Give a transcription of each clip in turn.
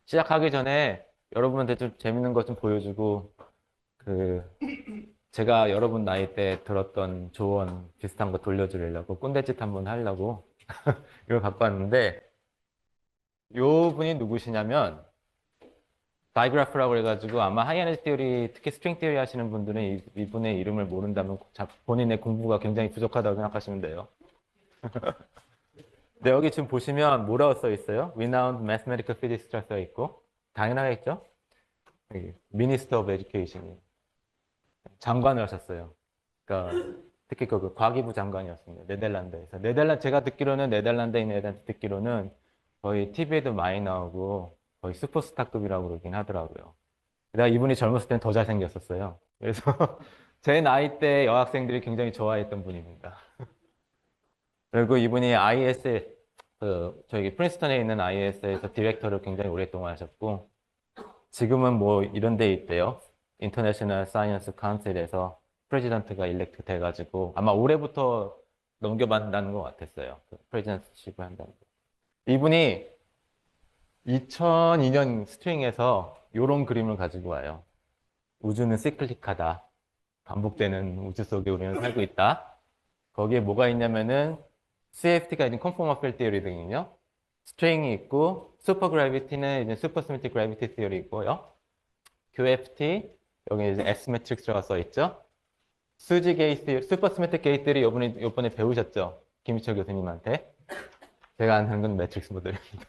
시작하기 전에 여러분한테 좀 재밌는 것 좀 보여주고, 그, 제가 여러분 나이 때 들었던 조언 비슷한 거 돌려드리려고, 꼰대짓 한번 하려고, 이걸 갖고 왔는데, 요 분이 누구시냐면, 다이그라프라고 해가지고, 아마 하이에너지 티어리, 특히 스트링 티어리 하시는 분들은 이분의 이름을 모른다면 본인의 공부가 굉장히 부족하다고 생각하시면 돼요. 근데 여기 지금 보시면 뭐라고 써 있어요? Renowned Mathematical Physicist라 써 있고, 당연하겠죠? 여기, Minister of Education. 장관을 하셨어요. 그러니까 특히 그 과기부 장관이었습니다. 네덜란드에서. 제가 듣기로는 네덜란드에 있는 애들한테 듣기로는 거의 TV에도 많이 나오고 거의 슈퍼스타급이라고 그러긴 하더라고요. 내가 이분이 젊었을 땐 더 잘생겼었어요. 그래서 제 나이 때 여학생들이 굉장히 좋아했던 분입니다. 그리고 이분이 IS, 저기 프린스턴에 있는 IS에서 디렉터를 굉장히 오랫동안 하셨고 지금은 뭐 이런 데 있대요. 인터내셔널 사이언스 카운슬에서 프레지던트가 일렉트 돼가지고 아마 올해부터 넘겨받는다는 것 같았어요. 프레지던트십을 한다는 거. 이분이 2002년 스트링에서 이런 그림을 가지고 와요. 우주는 시클릭하다. 반복되는 우주 속에 우리는 살고 있다. 거기에 뭐가 있냐면은 CFT가 있는 컨포머 필드 티어리거든요. 스트링이 있고 슈퍼그래비티는 이제 슈퍼스미틱 그래비티 티어리 있고요. QFT, 여기 이제 S 매트릭스라고 써 있죠. 수지 게이트, 슈퍼스매틱 게이트를 요번에 배우셨죠? 김희철 교수님한테. 제가 아는 건 매트릭스 모델입니다.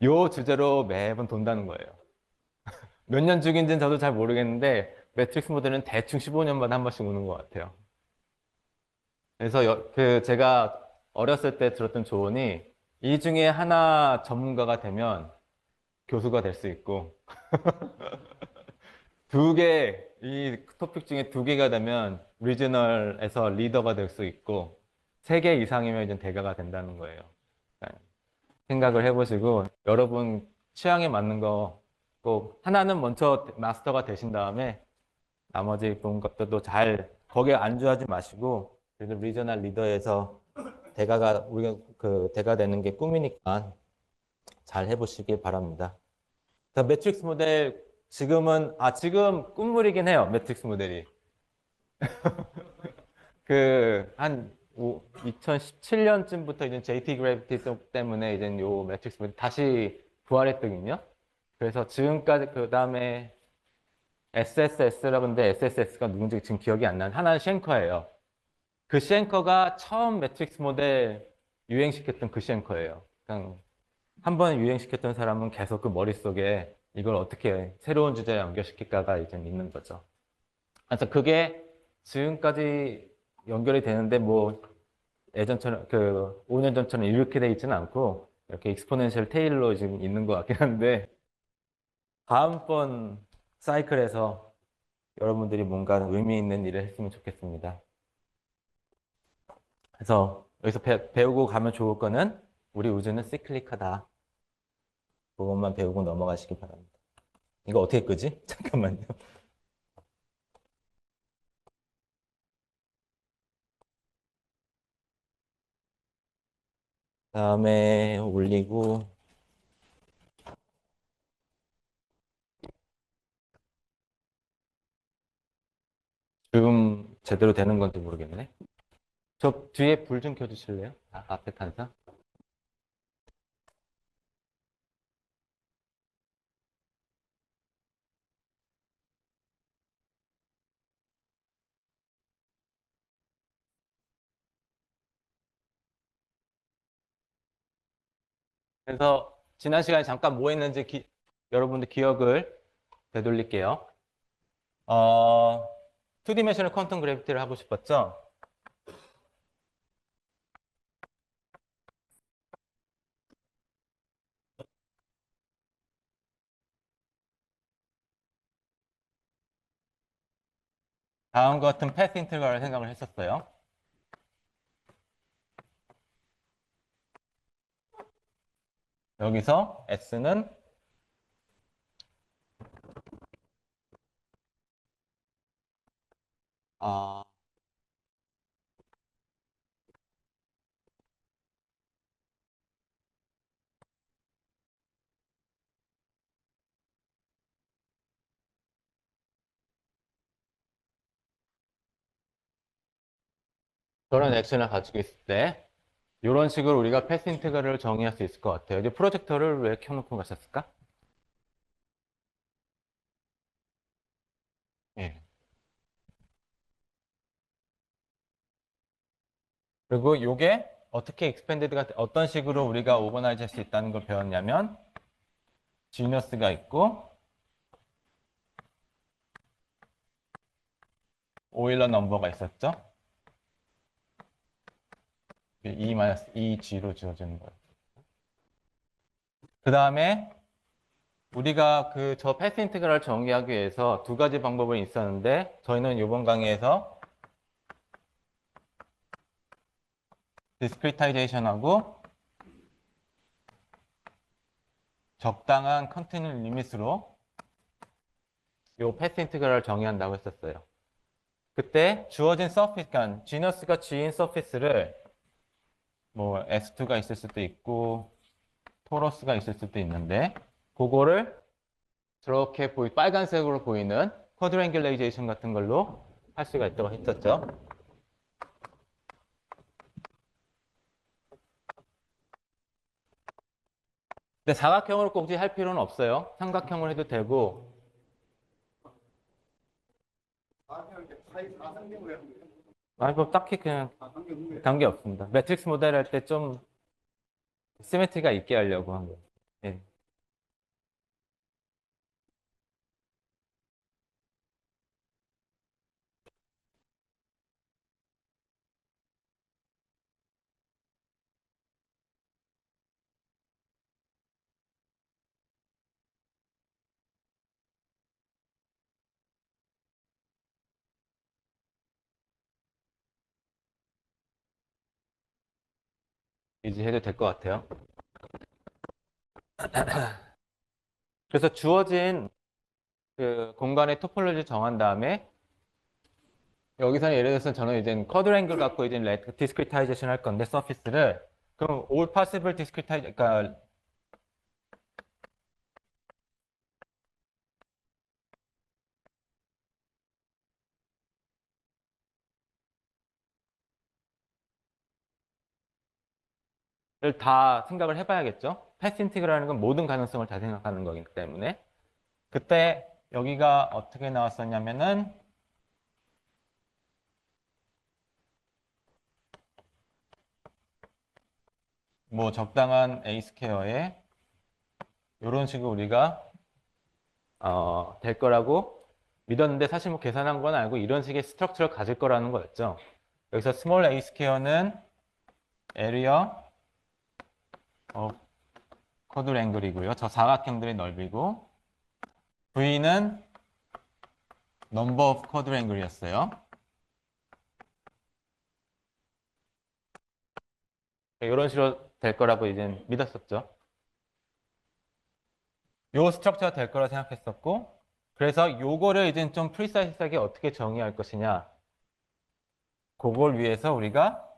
요 주제로 매번 돈다는 거예요. 몇 년 중인지는 저도 잘 모르겠는데 매트릭스 모델은 대충 15년마다 한 번씩 오는 것 같아요. 그래서 제가 어렸을 때 들었던 조언이 이 중에 하나 전문가가 되면 교수가 될 수 있고 이 토픽 중에 두 개가 되면 리저널에서 리더가 될 수 있고, 세 개 이상이면 이제 대가가 된다는 거예요. 그러니까 생각을 해보시고, 여러분 취향에 맞는 거 꼭 하나는 먼저 마스터가 되신 다음에 나머지 본 것들도 거기에 안주하지 마시고, 그래도 리저널 리더에서 우리가 그 대가 되는 게 꿈이니까 잘 해보시길 바랍니다. 매트릭스 모델 지금 꿈물이긴 해요. 매트릭스 모델이. 한 2017년쯤부터 이제 JT 그래비티 때문에 이제 요 매트릭스 모델이 다시 부활했거든요. 그래서 지금까지 그 다음에 SSS라고 하는데 SSS가 누군지 지금 기억이 안 나는 하나는 쉔커예요. 그 쉔커가 처음 매트릭스 모델 유행시켰던 그 쉔커예요. 그냥 한 번 유행시켰던 사람은 계속 그 머릿속에 이걸 어떻게 새로운 주제에 연결시킬까가 이제 있는 거죠. 그래서 그게 지금까지 연결이 되는데 뭐 예전처럼 5년 전처럼 이렇게 돼 있지는 않고 이렇게 익스포넨셜 테일로 지금 있는 것 같긴 한데 다음번 사이클에서 여러분들이 뭔가 의미 있는 일을 했으면 좋겠습니다. 그래서 여기서 배우고 가면 좋을 거는 우리 우주는 시클릭하다. 그것만 배우고 넘어가시기 바랍니다. 이거 어떻게 끄지? 잠깐만요. 다음에 올리고 지금 제대로 되는 건지 모르겠네. 저 뒤에 불 좀 켜주실래요? 앞에 탄사. 그래서 지난 시간에 잠깐 뭐 했는지 여러분들 기억을 되돌릴게요. 어, 2디멘셔널 퀀텀 그래비티를 하고 싶었죠? 다음과 같은 패스 인터벌을 생각을 했었어요. 여기서 S는 어, 그런 액션을 가지고 있을 때 이런 식으로 우리가 패스 인테그럴을 정의할 수 있을 것 같아요. 이제 프로젝터를 왜 켜놓고 가셨을까? 예. 그리고 이게 어떻게 익스펜디드가 어떤 식으로 우리가 오버나이즈 할 수 있다는 걸 배웠냐면 지너스가 있고 오일러 넘버가 있었죠. E-EG로 주어지는 거예요. 그 다음에 우리가 그 저 패스 인테그랄 정의하기 위해서 두 가지 방법이 있었는데 저희는 이번 강의에서 디스크리타이제이션하고 적당한 컨티뉴 리밋으로 이 패스 인테그랄을 정의한다고 했었어요. 그때 주어진 서피스, 그러니까 지너스가 지인 서피스를 뭐 S2가 있을 수도 있고 토러스가 있을 수도 있는데 그거를 저렇게 빨간색으로 보이는 쿼드랭귤레이제이션 같은 걸로 할 수가 있다고 했었죠. 근데 사각형으로 꼭 할 필요는 없어요. 삼각형으로 해도 되고. 아니, 뭐 딱히 그냥 관계 없습니다. 매트릭스 모델 할 때 좀 시메트리가 있게 하려고 한 거예요. 예. 이제 해도 될 것 같아요. 그래서 주어진 그 공간의 토폴로지 정한 다음에 여기서는 예를 들어서 저는 이제 쿼드랭글 갖고 이제 디스크리타이제이션 할 건데 서피스를 그럼 all possible discretize 그러니까 다 생각을 해봐야겠죠. 패스 인티그라는 건 모든 가능성을 다 생각하는 거기 때문에 그때 여기가 어떻게 나왔었냐면은 뭐 적당한 A 스퀘어에 이런 식으로 우리가 될 거라고 믿었는데 사실 뭐 계산한 건 알고 이런 식의 스트럭처를 가질 거라는 거였죠. 여기서 스몰 A 스퀘어는 에리어 쿼드랭글이고요. 저 사각형들의 넓이고 V는 넘버 오브 쿼드랭글이었어요. 이런 식으로 될 거라고 이제 믿었었죠. 요 스트럭처가 될 거라 생각했었고 그래서 요거를 이제 좀 프리사이스하게 어떻게 정의할 것이냐 그걸 위해서 우리가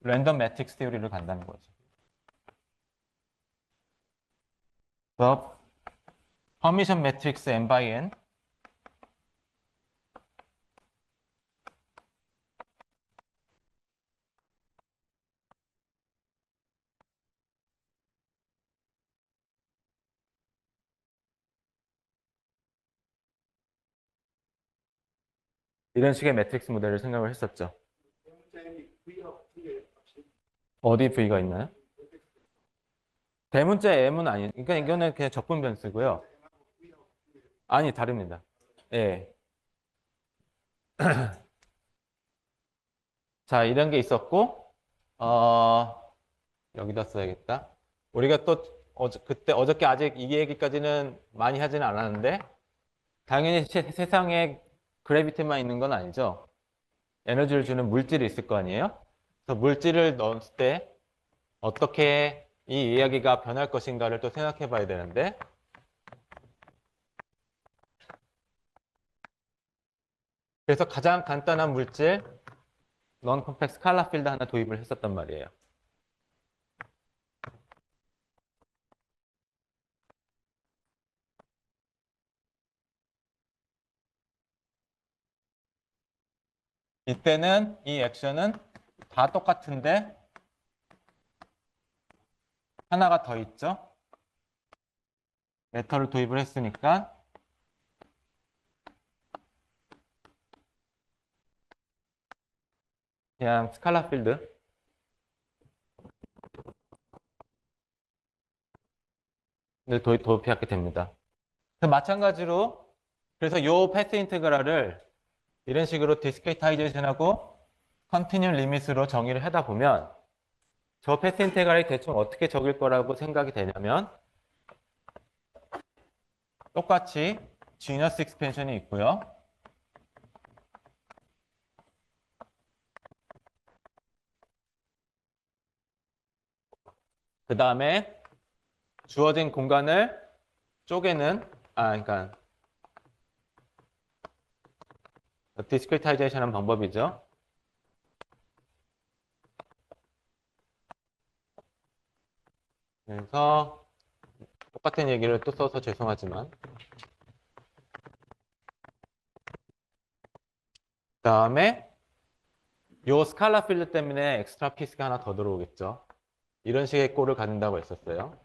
랜덤 매트릭스 테오리를 간다는 거죠. 그래서 퍼미션 매트릭스 n by n 이런 식의 매트릭스 모델을 생각을 했었죠. 어디 V가 있나요? 대문자 M은 아니, 그러니까 이거는 그냥 적분 변수고요. 아니, 다릅니다. 예. 자, 이런 게 있었고, 여기다 써야겠다. 우리가 또 그때 어저께 아직 이 얘기까지는 많이 하지는 않았는데, 당연히 세상에 그래비티만 있는 건 아니죠. 에너지를 주는 물질이 있을 거 아니에요? 그래서 물질을 넣었을 때 어떻게 이 이야기가 변할 것인가를 또 생각해 봐야 되는데, 그래서 가장 간단한 물질, 넌 컴플렉스 스칼라 필드 하나 도입을 했었단 말이에요. 이때는 이 액션은 다 똑같은데 하나가 더 있죠. 메터를 도입을 했으니까 그냥 스칼라 필드 를 도입하게 됩니다. 마찬가지로 그래서 요 패스 인테그랄을 이런 식으로 디스크리타이제이션하고 컨티뉴 리밋으로 정의를 하다 보면 저 패스 인테그랄이 대충 어떻게 적일 거라고 생각이 되냐면 똑같이 지너스 익스펜션이 있고요. 그 다음에 주어진 공간을 쪼개는 그러니까 디스크리타이제이션 한 방법이죠. 그래서 똑같은 얘기를 또 써서 죄송하지만 그 다음에 요 스칼라 필드 때문에 엑스트라 피스가 하나 더 들어오겠죠. 이런 식의 꼴을 갖는다고 했었어요.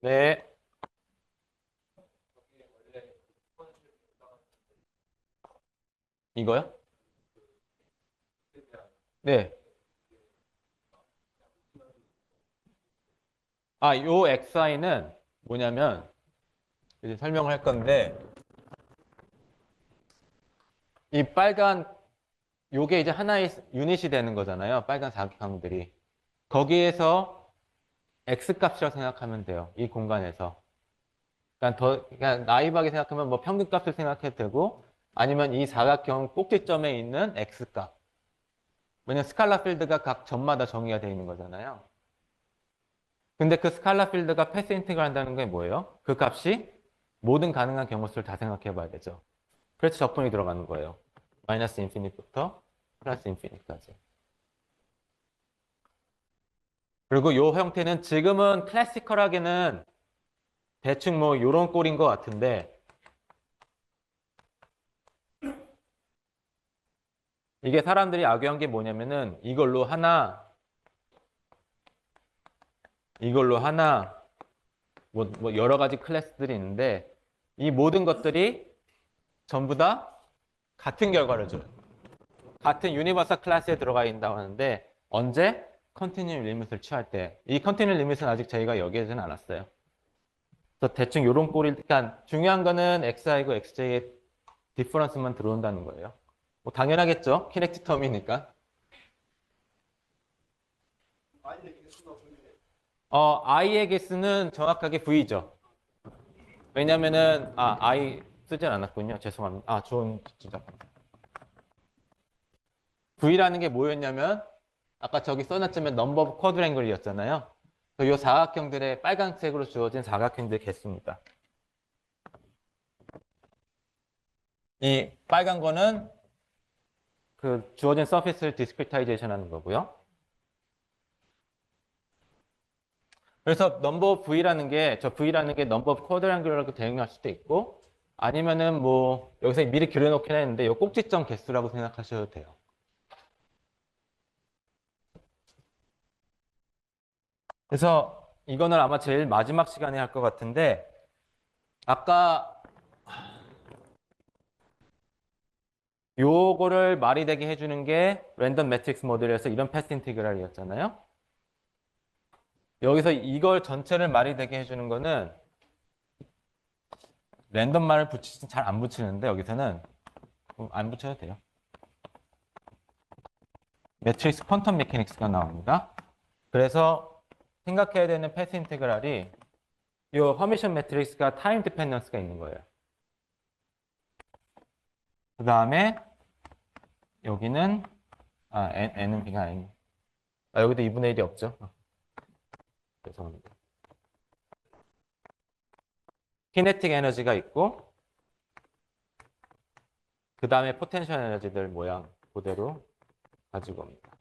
네. 이거요? 네. 요 XI는 뭐냐면 이제 설명을 할 건데 이 빨간 요게 이제 하나의 유닛이 되는 거잖아요. 빨간 사각형들이. 거기에서 X 값이라고 생각하면 돼요. 이 공간에서. 그냥 나이브하게 생각하면 뭐 평균 값을 생각해도 되고 아니면 이 사각형 꼭지점에 있는 X 값. 왜냐면 스칼라 필드가 각 점마다 정의가 되어 있는 거잖아요. 근데 그 스칼라 필드가 패스 인테그랄 한다는 게 뭐예요? 그 값이 모든 가능한 경우수를 다 생각해 봐야 되죠. 그래서 적분이 들어가는 거예요. 마이너스 인피니트부터 플러스 인피니트까지. 그리고 이 형태는 지금은 클래시컬하게는 대충 뭐 이런 꼴인 것 같은데 이게 사람들이 악용한 게 뭐냐면은 이걸로 하나 뭐 여러 가지 클래스들이 있는데 이 모든 것들이 전부 다 같은 결과를 줘요. 같은 유니버설 클래스에 들어가 있다고 하는데 언제? 컨티뉴 리밋을 취할 때. 이 컨티뉴 리밋은 아직 저희가 여기에서는 않았어요. 그래서 대충 이런 꼴이 그러니까 중요한 거는 XI고 XJ의 디퍼런스만 들어온다는 거예요. 뭐 당연하겠죠. 키넥트 텀이니까. I의 개수는 정확하게 V죠. 왜냐면은 I 쓰진 않았군요. 죄송합니다. 좋은 지적. V라는 게 뭐였냐면 아까 저기 써놨지만 넘버 오브 쿼드랭글이었잖아요. 이 사각형들의 빨간색으로 주어진 사각형들의 개수입니다. 이 빨간 거는 그 주어진 서피스를 디스크리타이제이션 하는 거고요. 그래서 넘버 V라는 게 저 V라는 게 넘버 오브 쿼드랭글이라고 대응할 수도 있고 아니면은 뭐 여기서 미리 그려놓긴 했는데 이 꼭지점 개수라고 생각하셔도 돼요. 그래서 이거는 아마 제일 마지막 시간에 할 것 같은데 아까 요거를 말이 되게 해주는 게 랜덤 매트릭스 모델에서 이런 패스 인티그랄이었잖아요. 여기서 이걸 전체를 말이 되게 해주는 거는 랜덤 말을 붙이진 잘 안 붙이는데 여기서는 안 붙여도 돼요. 매트릭스 퀀텀 메케닉스가 나옵니다. 그래서 생각해야 되는 패스 인테그랄이 이 허미션 매트릭스가 타임 디펜던스가 있는 거예요. 그 다음에 여기는 n은 B가 아니 여기도 2분의 1이 없죠. 죄송합니다. 키네틱 에너지가 있고 그 다음에 포텐셜 에너지들 모양 그대로 가지고 옵니다.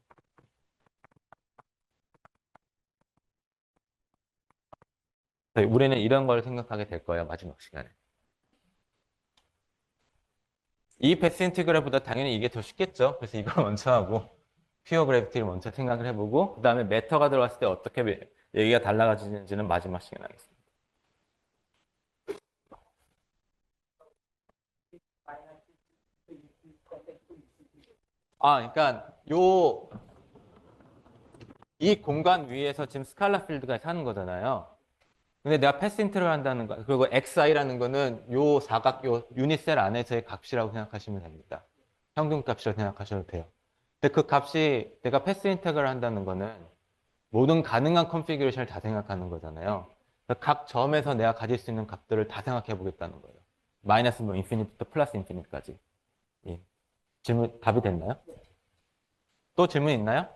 우리는 이런 걸 생각하게 될 거예요. 마지막 시간에. 이 패스 인티그랄보다 당연히 이게 더 쉽겠죠. 그래서 이걸 먼저 하고 퓨어 그래비티를 먼저 생각을 해보고 그 다음에 매터가 들어갔을 때 어떻게 얘기가 달라지는지는 마지막 시간에 하겠습니다. 그러니까 이 공간 위에서 지금 스칼라 필드가 사는 거잖아요. 근데 내가 패스 인트를 한다는 거, 그리고 xi라는 거는 요 사각, 요 유닛셀 안에서의 값이라고 생각하시면 됩니다. 평균값이라고 생각하셔도 돼요. 근데 그 값이 내가 패스 인테그를 한다는 거는 모든 가능한 컨피규레이션을 다 생각하는 거잖아요. 그러니까 각 점에서 내가 가질 수 있는 값들을 다 생각해 보겠다는 거예요. 마이너스 뭐 인피니트부터 플러스 인피니트까지. 예. 질문 답이 됐나요? 또 질문 있나요?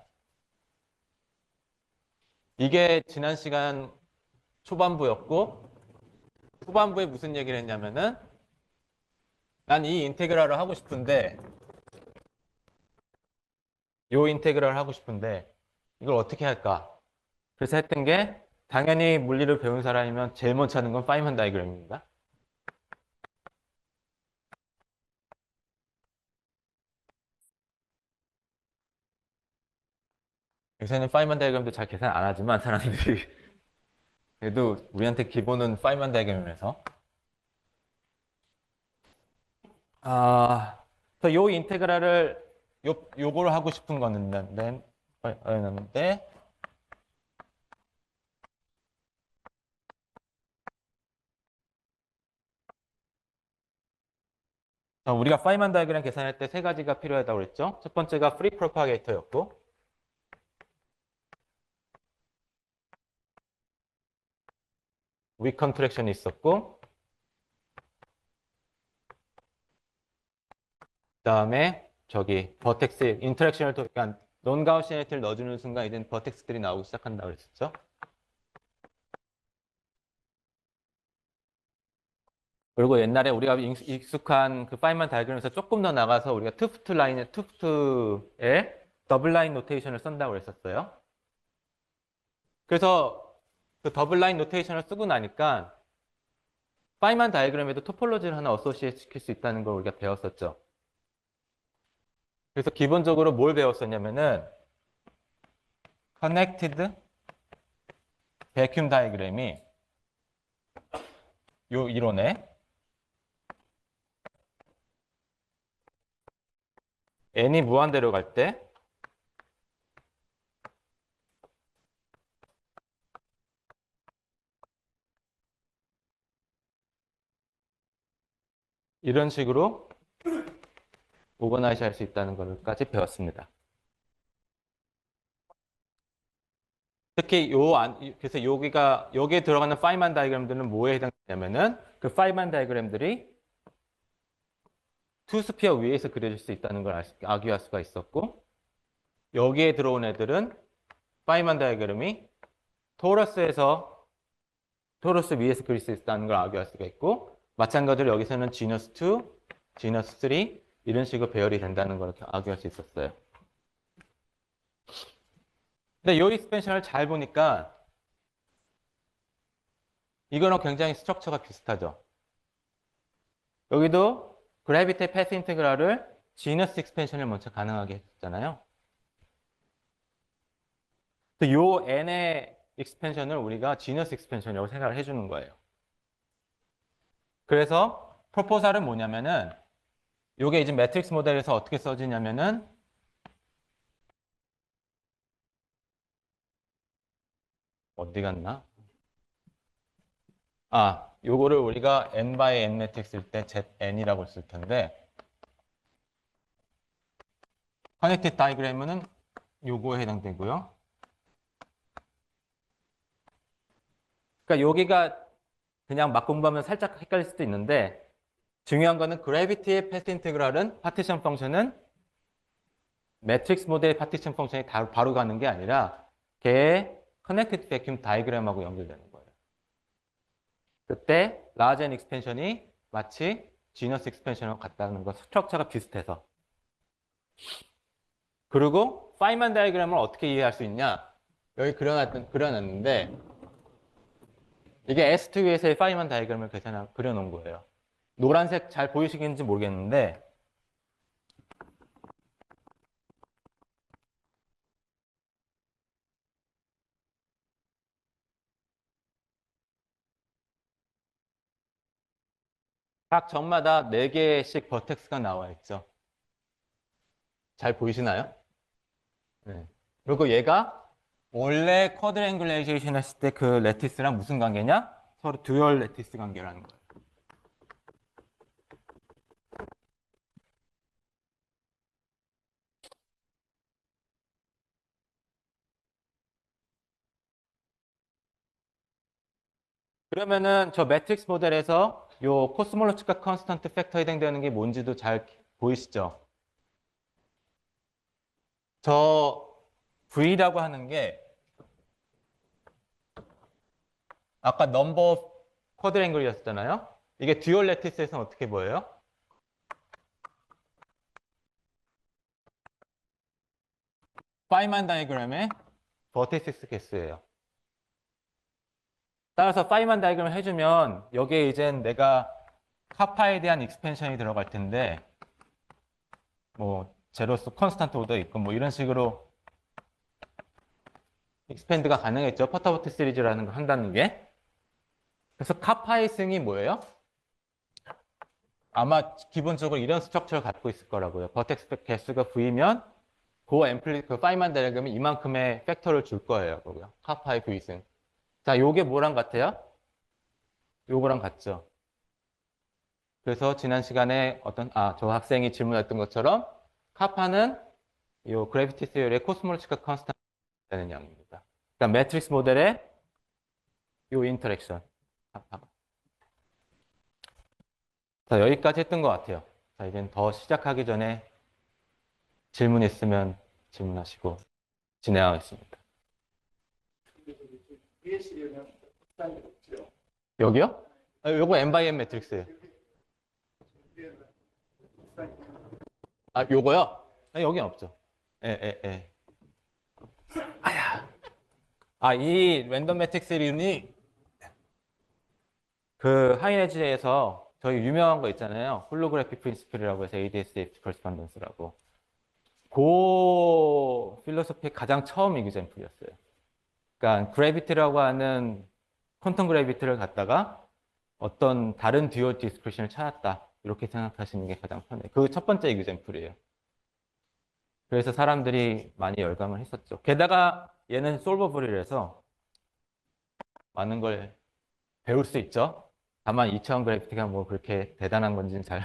이게 지난 시간 초반부였고 후반부에 무슨 얘기를 했냐면은 난 이 인테그랄을 하고 싶은데 요 인테그랄을 하고 싶은데 이걸 어떻게 할까? 그래서 했던 게 당연히 물리를 배운 사람이면 제일 먼저 하는 건 파이먼 다이그램입니다. 요새는 파이먼 다이그램도 잘 계산 안 하지만 사람들이 그래도 우리한테 기본은 파이먼 다이그램에서 그래서 요 인테그랄을 요거를 하고 싶은 거였는데 우리가 파이먼 다이그램 계산할 때 세 가지가 필요하다고 그랬죠. 첫 번째가 프리 프로파게이터였고 위 컨트랙션이 있었고 그다음에 저기 버텍스 인터랙션을 그러니까 논 가우시네이트를 넣어주는 순간 이제 버텍스들이 나오기 시작한다고 그랬었죠. 그리고 옛날에 우리가 익숙한 그 파이만 다이그램에서 조금 더 나가서 우리가 투프트에 더블 라인 노테이션을 쓴다고 그랬었어요. 그래서 그 더블 라인 노테이션을 쓰고 나니까 파이만 다이그램에도 토폴로지를 하나 어소시에이트 시킬 수 있다는 걸 우리가 배웠었죠. 그래서 기본적으로 뭘 배웠었냐면은 커넥티드 베큐um 다이그램이 요 이론에 n이 무한대로 갈 때 이런 식으로 오거나이즈 할 수 있다는 것까지 배웠습니다. 특히 그래서 여기에 들어가는 파이만 다이그램들은 뭐에 해당되냐면은 그 파이만 다이그램들이 투 스피어 위에서 그려질 수 있다는 걸 아기할 수가 있었고 여기에 들어온 애들은 파이만 다이그램이 토러스 위에서 그릴 수 있다는 걸 아기할 수가 있고 마찬가지로 여기서는 지너스 2, 지너스 3 이런 식으로 배열이 된다는 걸 아기할 수 있었어요. 근데 이 익스펜션을 잘 보니까 이거는 굉장히 스트럭처가 비슷하죠. 여기도 그래비티 패스 인테그랄을 지너스 익스펜션을 먼저 가능하게 했잖아요. 요 n의 익스펜션을 우리가 지너스 익스펜션이라고 생각을 해주는 거예요. 그래서 프로포설은 뭐냐면은 요게 이제 매트릭스 모델에서 어떻게 써지냐면은 어디 갔나? 요거를 우리가 n by n 매트릭스일 때 zn이라고 쓸 텐데 커넥티드 다이그램은 요거에 해당되고요. 그러니까 여기가 그냥 막 공부하면 살짝 헷갈릴 수도 있는데 중요한 거는 그래비티의 패스 인테그랄은 파티션 펑션은 매트릭스 모델의 파티션 펑션이 바로 가는 게 아니라 걔의 커넥티드 베큐um 다이그램하고 연결되는 거예요. 그때 라지 앤 익스펜션이 마치 지너스 익스펜션하고 같다는 거 스트럭처가 비슷해서 그리고 파이만 다이그램을 어떻게 이해할 수 있냐? 여기 그려놨는데 이게 S2에서의 파이만 다이그램을 그려놓은 거예요. 노란색 잘 보이시겠는지 모르겠는데 각 점마다 4개씩 버텍스가 나와 있죠. 잘 보이시나요? 네. 그리고 얘가 원래 쿼드랭글레이제이션 했을 때 그 레티스랑 무슨 관계냐? 서로 듀얼 레티스 관계라는 거예요. 그러면은 저 매트릭스 모델에서 요 코스몰로츠카 컨스턴트 팩터 해당되는 게 뭔지도 잘 보이시죠? 저 V라고 하는 게 아까 넘버 쿼드랭글이었잖아요. 이게 듀얼 레티스에서는 어떻게 보여요? 파이만 다이그램의 버티시스 개수예요. 따라서 파이만 다이그램을 해주면 여기에 이젠 내가 카파에 대한 익스펜션이 들어갈 텐데 뭐 제로스 컨스탄트 오더 있고 뭐 이런 식으로 익스펜드가 가능했죠. 퍼터버트 시리즈라는 걸 한다는 게. 그래서 카파의 승이 뭐예요? 아마 기본적으로 이런 스트럭처를 갖고 있을 거라고요. 버텍스 개수가 V면 그 파이만 다이그램이 이만큼의 팩터를 줄 거예요. 그거요. 카파의 V승. 자, 요게 뭐랑 같아요? 요거랑 같죠. 그래서 지난 시간에 저 학생이 질문했던 것처럼 카파는 요 그래비티 스요리의 코스몰로치카 컨스탄트 되는 양입니다. 그러니까 매트릭스 모델의 요 인터랙션. 자, 여기까지 했던 것 같아요. 자, 이제 더 시작하기 전에 질문 있으면 질문하시고 진행하겠습니다. 여기요? 요거 M/M 매트릭스예요. 요거요? 여긴 없죠. 예. 이 랜덤 매트릭스 이론이 그 하이네즈에서 저희 유명한 거 있잖아요. 홀로그래픽 프린시플이라고 해서 ADS-F 커스펀던스라고. 그 필로소피의 가장 처음 이그젠플이었어요. 그러니까 그래비티라고 하는 퀀텀 그래비티를 갖다가 어떤 다른 듀얼 디스크리션을 찾았다. 이렇게 생각하시는 게 가장 편해요. 그 첫 번째 이그젠플이에요. 그래서 사람들이 많이 열광을 했었죠. 게다가 얘는 솔버블이라서 많은 걸 배울 수 있죠. 다만 2차원 그래피티가 뭐 그렇게 대단한 건지는 잘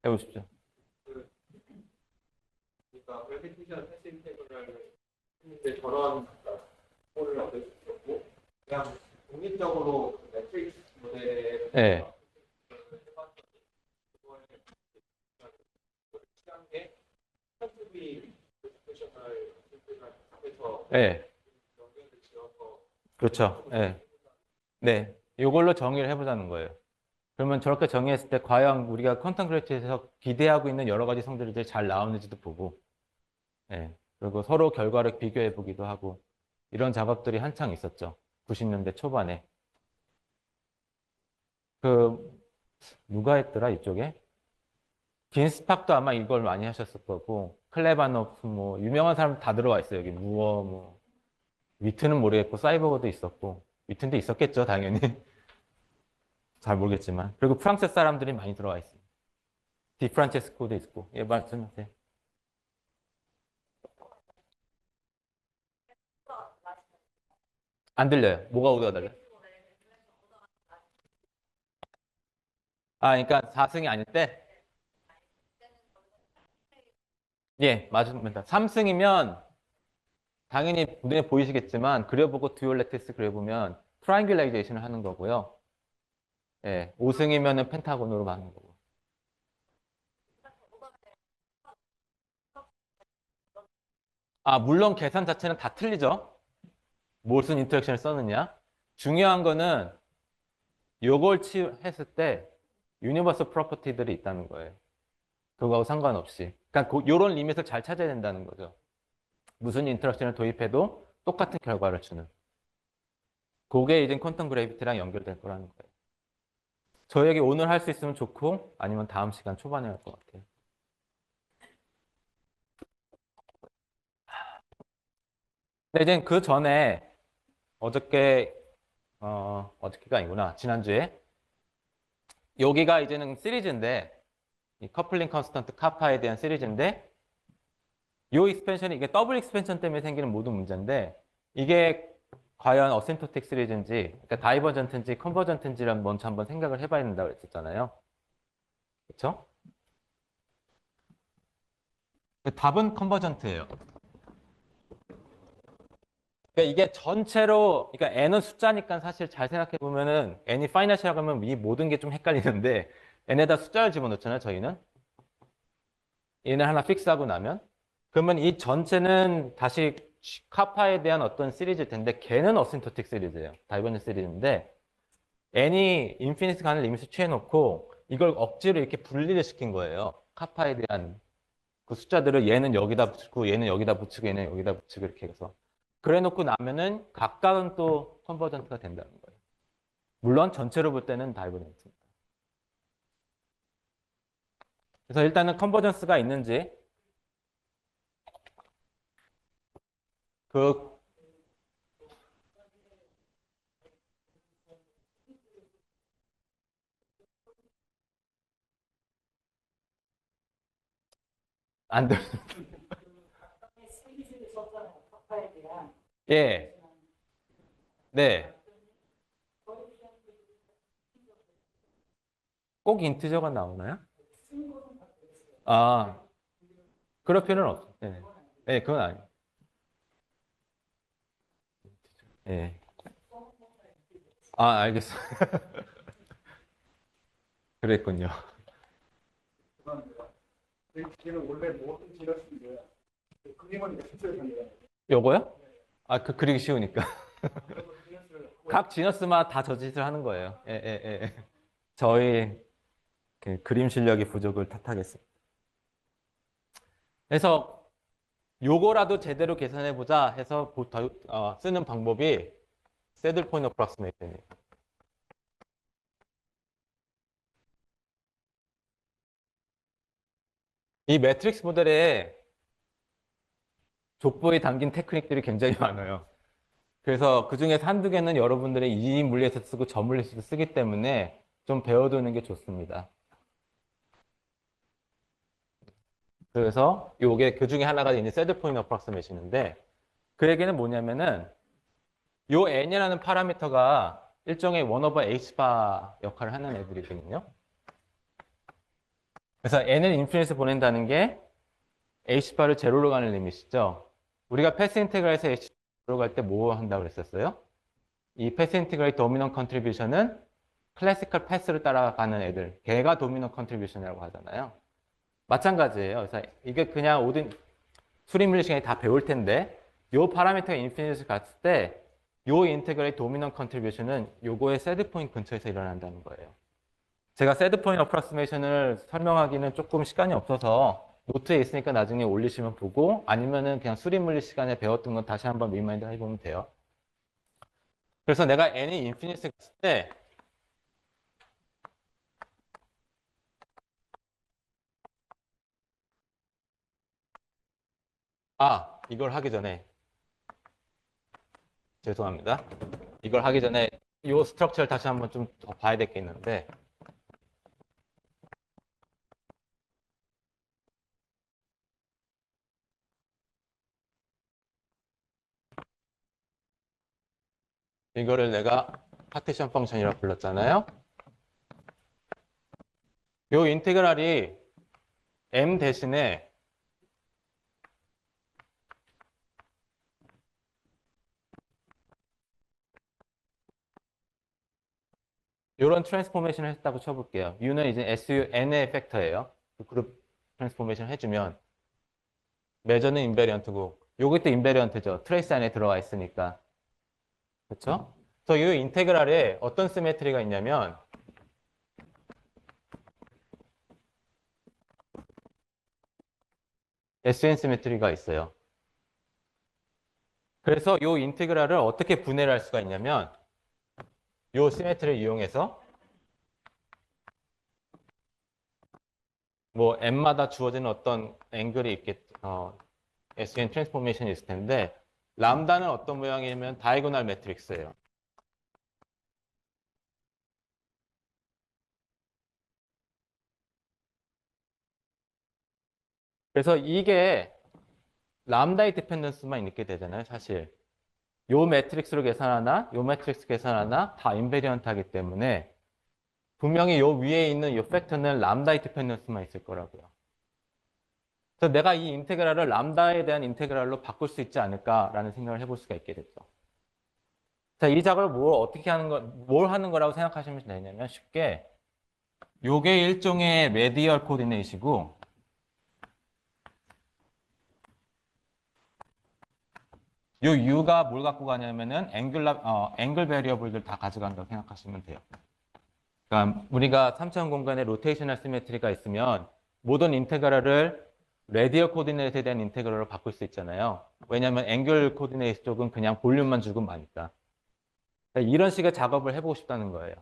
해보십시오. 그러니까 그래피티션 패시브 테이블을 했는데 저런 꼴을 얻을 수 있었고 그냥 독립적으로 매트릭스 모델에 네. 네. 그렇죠. 네. 네. 이걸로 정의를 해보자는 거예요. 그러면 저렇게 정의했을 때 과연 우리가 퀀텀 그래비티에서 기대하고 있는 여러 가지 성들이 잘 나오는지도 보고, 네. 그리고 서로 결과를 비교해 보기도 하고 이런 작업들이 한창 있었죠. 90년대 초반에. 누가 했더라 이쪽에? 빈스팍도 아마 이걸 많이 하셨을 거고 클레바노프 뭐 유명한 사람 다 들어와 있어요. 여기 무어 뭐 위트는 모르겠고 사이버거도 있었고 위트도 있었겠죠 당연히. 잘 모르겠지만. 그리고 프랑스 사람들이 많이 들어와 있어요. 디프란체스코도 있고. 예, 말씀하세요. 안 들려요. 뭐가 오디오가 달라요? 그러니까 4승이 아닐 때? 예, 맞습니다. 3승이면 당연히 눈에 보이시겠지만 그려보고 듀얼 레티스 그려보면 트라이앵글라이제이션을 하는 거고요. 예, 5승이면은 펜타곤으로 가는 거고. 물론 계산 자체는 다 틀리죠. 무슨 인터랙션을 썼느냐. 중요한 거는 요걸 했을 때 유니버설 프로퍼티들이 있다는 거예요. 그거하고 상관없이. 그러니까 요런 리밋을 잘 찾아야 된다는 거죠. 무슨 인터랙션을 도입해도 똑같은 결과를 주는. 그게 이제 퀀텀 그래비티랑 연결될 거라는 거예요. 저에게 오늘 할 수 있으면 좋고 아니면 다음 시간 초반에 할 것 같아요. 근데 이제 그 전에 어저께 어저께가 아니구나. 지난주에 여기가 이제는 시리즈인데 이 커플링 컨스턴트 카파에 대한 시리즈인데 이 익스펜션이 이게 더블 익스펜션 때문에 생기는 모든 문제인데 이게 과연 어센토틱 시리즈인지 그러니까 다이버전트인지 컨버전트인지를 먼저 한번 생각을 해봐야 된다고 그랬었잖아요. 그렇죠? 답은 컨버전트예요. 그러니까 이게 전체로 그러니까 n은 숫자니까 사실 잘 생각해 보면은 n이 파이넛이라고 하면 이 모든 게 좀 헷갈리는데 n에다 숫자를 집어넣잖아요, 저희는. 얘는 하나 픽스하고 나면 그러면 이 전체는 다시 카파에 대한 어떤 시리즈일 텐데 걔는 어신토틱 시리즈예요. 다이버전 시리즈인데 n이 인피니트 가는 리미트 취해놓고 이걸 억지로 이렇게 분리를 시킨 거예요. 카파에 대한 그 숫자들을 얘는 여기다 붙이고 얘는 여기다 붙이고 얘는 여기다 붙이고 이렇게 해서 그래 놓고 나면은 각각은 또 컨버전트가 된다는 거예요. 물론 전체로 볼 때는 다이버전트입니다. 그래서 일단은 컨버전스가 있는지 그 안 돼. 예. 네. 꼭 인티저가 나오나요? 아, 그럴 필요는 없죠. 네. 네, 그건 아니에요. 예. 아, 알겠어요. 그랬군요. 걔는 원래 모든 지났는데 그림은 연습을 요거요? 아, 그리기 쉬우니까. 각 지너스마다 다 저 짓을 하는 거예요. 예, 예, 예. 저희 그 그림 실력이 부족을 탓하겠습니다. 그래서 요거라도 제대로 계산해 보자 해서 쓰는 방법이 새들 포인트 어프락시메이션이에요. 이 매트릭스 모델에 족보에 담긴 테크닉들이 굉장히 많아요. 그래서 그중에서 한두 개는 여러분들의 이 물리에서 쓰고 저 물리에서 쓰기 때문에 좀 배워두는 게 좋습니다. 그래서 요게 그중에 하나가 이제 새들 포인트 어프락시메이션인데 그 얘기는 뭐냐면은 요 n이라는 파라미터가 일종의 1 over h바 역할을 하는 애들이거든요. 그래서 n을 인피니트 보낸다는 게 h바를 제로로 가는 리밋이죠. 우리가 패스 인테그랄에서 h로 갈 때 뭐 한다고 그랬었어요? 이 패스 인테그랄 도미넌 컨트리뷰션은 클래시컬 패스를 따라가는 애들, 걔가 도미넌 컨트리뷰션이라고 하잖아요. 마찬가지예요. 그래서 이게 그냥 모든 수리물리 시간에 다 배울 텐데 요 파라미터가 인피니트 갔을 때 요 인테그랄 도미넌 컨트리뷰션은 요거의 새드 포인트 근처에서 일어난다는 거예요. 제가 새드 포인트 어프로스메이션을 설명하기는 조금 시간이 없어서 노트에 있으니까 나중에 올리시면 보고 아니면은 그냥 수리물리 시간에 배웠던 건 다시 한번 리마인드 해보면 돼요. 그래서 내가 n이 인피니트 갔을 때 이걸 하기 전에 죄송합니다. 이걸 하기 전에 이 스트럭처를 다시 한번 좀 더 봐야 될 게 있는데 이거를 내가 파티션 펑션이라고 불렀잖아요. 이 인테그랄이 m 대신에 이런 트랜스포메이션을 했다고 쳐볼게요. U는 이제 SU, N의 팩터예요. 그 그룹 트랜스포메이션 해주면 매저는 인베리언트고 요것도 인베리언트죠. 트레이스 안에 들어와 있으니까. 그렇죠? 그래서 이 인테그랄에 어떤 시메트리가 있냐면 SN 시메트리가 있어요. 그래서 이 인테그랄을 어떻게 분해를 할 수가 있냐면 이 시메트리를 이용해서 뭐 n마다 주어지는 어떤 앵글이 있겠, SN 트랜스포메이션이 있을 텐데 람다는 어떤 모양이냐면 다이고널 매트릭스예요. 그래서 이게 람다의 디펜던스만 있게 되잖아요, 사실. 요 매트릭스로 계산하나, 요 매트릭스 계산하나 다 인베리언트하기 때문에 분명히 요 위에 있는 요 팩터는 람다의 디펜던스만 있을 거라고요. 그래서 내가 이 인테그랄을 람다에 대한 인테그랄로 바꿀 수 있지 않을까라는 생각을 해볼 수가 있게 됐죠. 자, 이 작업을 뭘 하는 거라고 생각하시면 되냐면 쉽게 요게 일종의 레디얼 코디네이시고 요 U가 뭘 갖고 가냐면은 앵글 베리어블들 다 가져간다고 생각하시면 돼요. 그러니까 우리가 3차원 공간에 로테이셔널 시메트리가 있으면 모든 인테그랄을 레디얼 코디네이트에 대한 인테그랄로 바꿀 수 있잖아요. 왜냐하면 앵글 코디네이트 쪽은 그냥 볼륨만 주고 마니까. 그러니까 이런 식의 작업을 해보고 싶다는 거예요.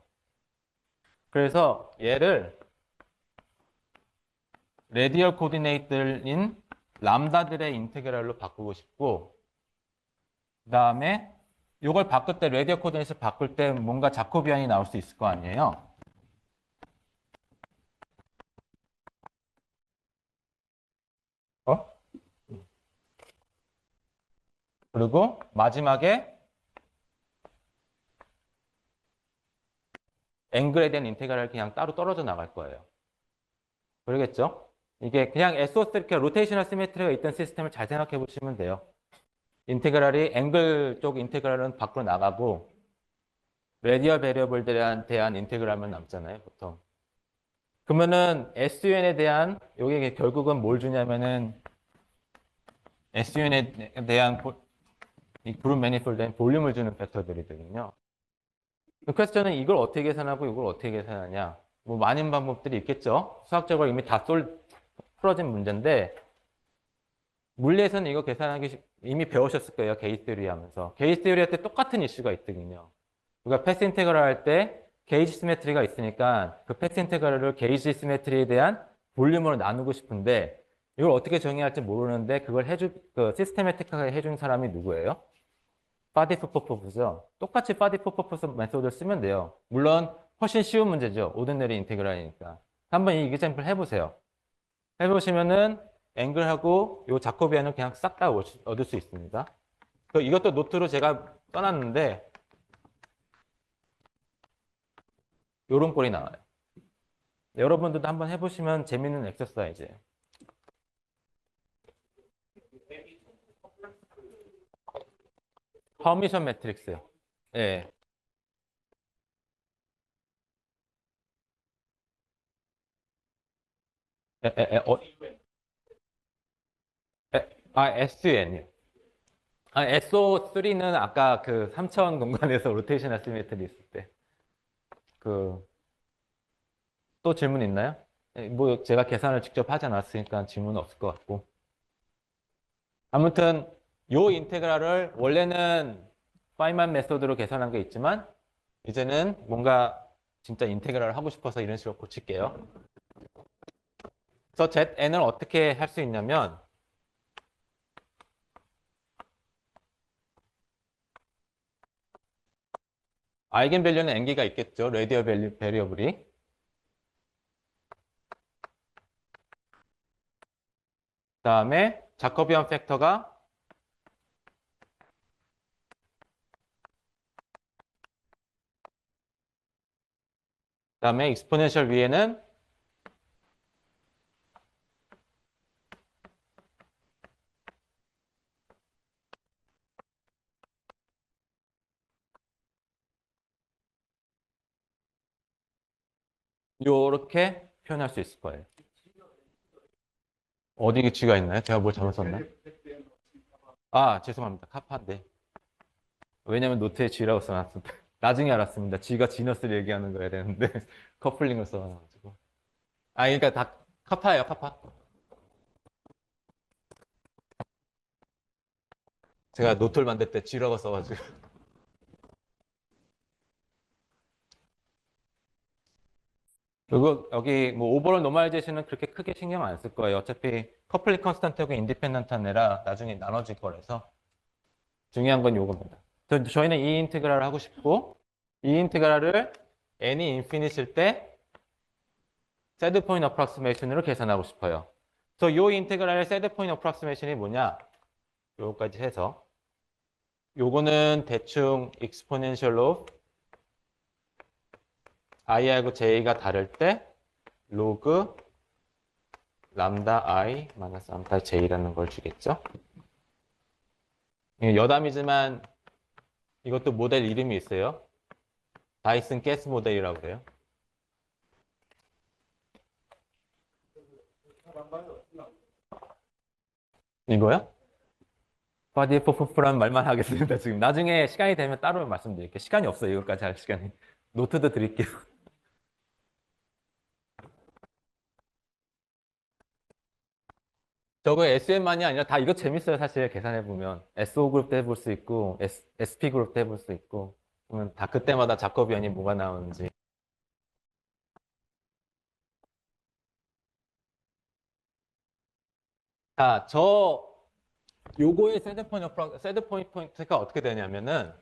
그래서 얘를 레디얼 코디네이트인 람다들의 인테그랄로 바꾸고 싶고 그다음에 이걸 바꿀 때 레디얼 코디네이트를 바꿀 때 뭔가 자코비안이 나올 수 있을 거 아니에요. 어? 그리고 마지막에 앵글에 대한 인테그랄이 그냥 따로 떨어져 나갈 거예요. 그러겠죠? 이게 그냥 SOS 이렇게 로테이셔널 시메트리가 있던 시스템을 잘 생각해 보시면 돼요. 인테그랄이 앵글 쪽 인테그랄은 밖으로 나가고 레디얼 베리어블들에 대한 인테그랄만 남잖아요, 보통. 그러면은 SUN에 대한 여기 결국은 뭘 주냐면은 SUN에 대한 이 그룹 매니폴드엔 볼륨을 주는 팩터들이거든요. 그 퀘스천은 이걸 어떻게 계산하고 이걸 어떻게 계산하냐. 뭐 많은 방법들이 있겠죠. 수학적으로 이미 다 풀어진 문제인데 물리에서는 이거 계산하기 이미 배우셨을 거예요. 게이지 스리리 하면서. 게이지 스리리 할 때 똑같은 이슈가 있거든요. 우리가 패스 인테그럴 할 때 게이지 시메트리가 있으니까 그 패스 인테그럴을 게이지 시메트리에 대한 볼륨으로 나누고 싶은데 이걸 어떻게 정의할지 모르는데 그걸 그 시스테매틱하게 해준 사람이 누구예요? 파디프퍼퍼프죠. 똑같이 파디프퍼퍼프 메소드를 쓰면 돼요. 물론 훨씬 쉬운 문제죠. 오르내리 인테그랄이니까. 한번 이 example 해보세요. 해보시면은 앵글하고 요 자코비안을 그냥 싹 다 얻을 수 있습니다. 이것도 노트로 제가 써놨는데 요런 꼴이 나와요. 여러분들도 한번 해보시면 재밌는 엑서사이즈예요. 허미션 매트릭스요. 예. SN이요. SO3는 아까 그 3차원 공간에서 로테이션 아시메트리 있을 때. 또 질문 있나요? 뭐 제가 계산을 직접 하지 않았으니까 질문은 없을 것 같고. 아무튼 요 인테그랄을 원래는 파이만 메소드로 계산한 게 있지만 이제는 뭔가 진짜 인테그랄을 하고 싶어서 이런 식으로 고칠게요. 그래서 ZN을 어떻게 할 수 있냐면 아이겐밸류는 n개가 있겠죠. 레디얼 베리어블이. 그다음에 자코비안 팩터가 그다음에 익스포넨셜 위에는 요렇게 표현할 수 있을 거예요. 어디 G가 있나요? 제가 뭘 잘못 썼나? 아, 죄송합니다. 카파인데. 왜냐면 노트에 G라고 써놨습니다. 나중에 알았습니다. G가 지너스를 얘기하는 거야 되는데 커플링을 써놔가지고. 아, 그러니까 다 카파예요, 카파. 제가 노트를 만들 때 쥐라고 써가지고. 그리고 여기 뭐 오버롤 노멀라이제이션은 그렇게 크게 신경 안 쓸 거예요. 어차피 커플링 컨스턴트하고 인디펜던트한 애라 나중에 나눠질 거라서 중요한 건 요겁니다. 저희는 이 인테그랄을 하고 싶고 이 인테그랄을 n이 인피니트일 때 새드 포인트 어프락시메이션으로 계산하고 싶어요. 그래서 요 인테그랄의 새드 포인트 어프락시메이션이 뭐냐? 요거까지 해서 요거는 대충 익스포넨셜로 i하고 j가 다를 때 로그 람다 i 마이너스 람다 j라는 걸 주겠죠. 여담이지만 이것도 모델 이름이 있어요. 다이슨 가스 모델이라고 그래요. 이거요? 바디 포프프란 말만 하겠습니다. 지금 나중에 시간이 되면 따로 말씀드릴게요. 시간이 없어요. 이것까지 할 시간이. 노트도 드릴게요. 저거 SM만이 아니라 다 이거 재밌어요. 사실 계산해보면. SO 그룹도 해볼 수 있고 SP 그룹도 해볼 수 있고 그러면 다 그때마다 자코비안이 뭐가 나오는지. 자, 요거의 세드 포인트가 어떻게 되냐면은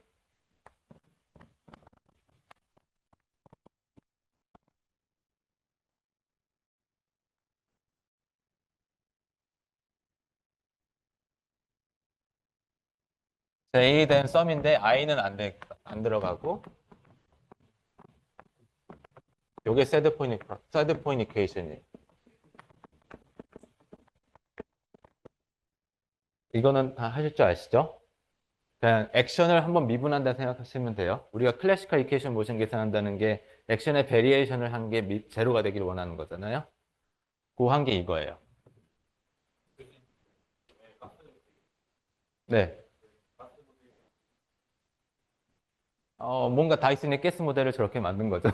J 된 썸인데 I는 안 들어가고 요게 세드 포인트 이퀘이션이에요. 이거는 다 하실 줄 아시죠? 그냥 액션을 한번 미분한다 생각하시면 돼요. 우리가 클래시컬 이퀘이션 모션 계산한다는 게 액션의 베리에이션을 한 게 제로가 되기를 원하는 거잖아요. 그 한 게 이거예요. 네. 뭔가 다이슨의 가스 모델을 저렇게 만든 거죠.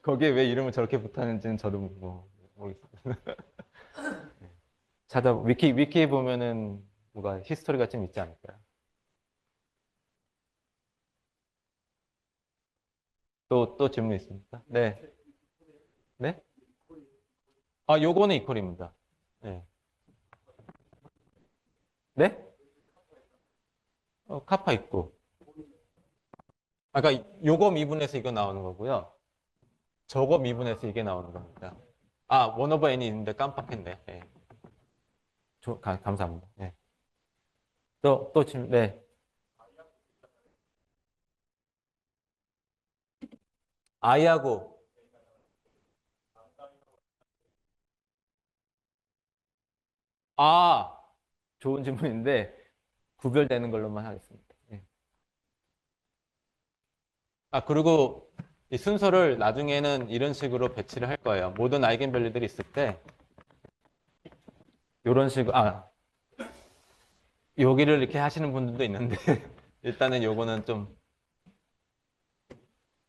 거기에 왜 이름을 저렇게 붙었는지는 저도 뭐 모르겠어요. 위키에 보면은 뭐가 히스토리가 좀 있지 않을까요? 또 질문 있습니까? 네. 네? 요거는 이퀄입니다. 네. 네? 카파 있고. 그러니까 요거 미분해서 이거 나오는 거고요. 저거 미분해서 이게 나오는 겁니다. 원 오버 n이 있는데 깜빡했네. 네. 감사합니다. 네. 또 질문, 네. i하고, 아, 좋은 질문인데, 구별되는 걸로만 하겠습니다. 네. 그리고 이 순서를 나중에는 이런 식으로 배치를 할 거예요. 모든 아이겐밸류들이 있을 때, 이런 식으로, 여기를 이렇게 하시는 분들도 있는데, 일단은 요거는 좀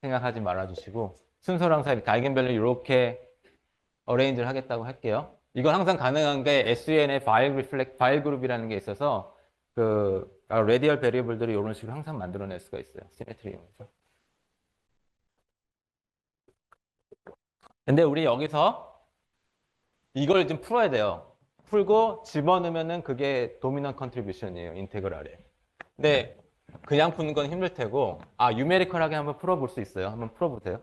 생각하지 말아주시고, 순서를 항상 이렇게 아이겐밸류 이렇게 어레인지를 하겠다고 할게요. 이건 항상 가능한 게 SUN의 파일 그룹이라는 게 있어서 레디얼 베리어블들을 이런 식으로 항상 만들어낼 수가 있어요. 시메트리 이용해서. 근데 우리 여기서 이걸 좀 풀어야 돼요. 풀고 집어넣으면은 그게 도미넌 컨트리뷰션이에요. 인테그랄에. 근데 그냥 푸는 건 힘들 테고 유메리컬하게 한번 풀어볼 수 있어요. 한번 풀어보세요.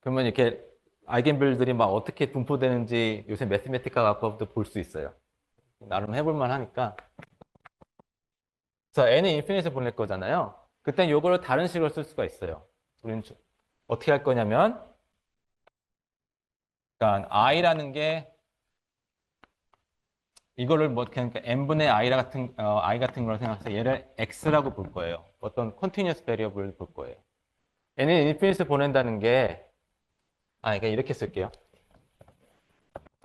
그러면 이렇게 아이겐밸류들이 막 어떻게 분포되는지 요새 매스메티카 갖고도 볼 수 있어요. 나름 해볼만 하니까. 그래서 n은 인피니트 보낼 거잖아요. 그땐 요거를 다른 식으로 쓸 수가 있어요. 우리는 어떻게 할 거냐면, 그러니까 i라는 게 이거를 뭐 그냥 n분의 i 같은 걸로 생각해서 얘를 x라고 볼 거예요. 어떤 continuous variable을 볼 거예요. n은 인피니트 보낸다는 게 그러니까 이렇게 쓸게요.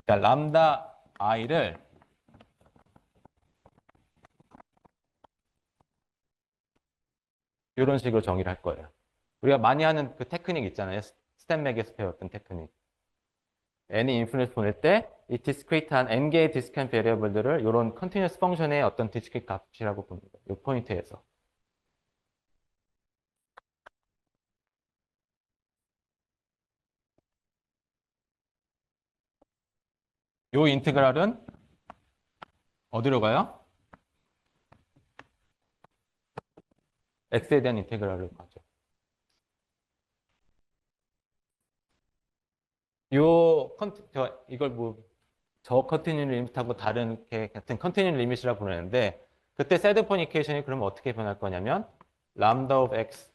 그러니까 람다 i를 이런 식으로 정의를 할 거예요. 우리가 많이 하는 그 테크닉 있잖아요. 스탠맥에서 배웠던 테크닉. n이 인피니트 보낼 때 이 디스크리트한 n개의 디스크리트 베리어블들을 이런 컨티뉴어스 펑션의 어떤 디스크리트 값이라고 봅니다. 이 포인트에서. 요 인테그랄은 어디로 가요? x에 대한 인테그랄로 가죠. 이걸 저 컨티뉴 리밋하고 다른 게 같은 컨티뉴 리밋이라고 부르는데 그때 세드 포인트 이퀘이션이 그러면 어떻게 변할 거냐면 람다 오브 x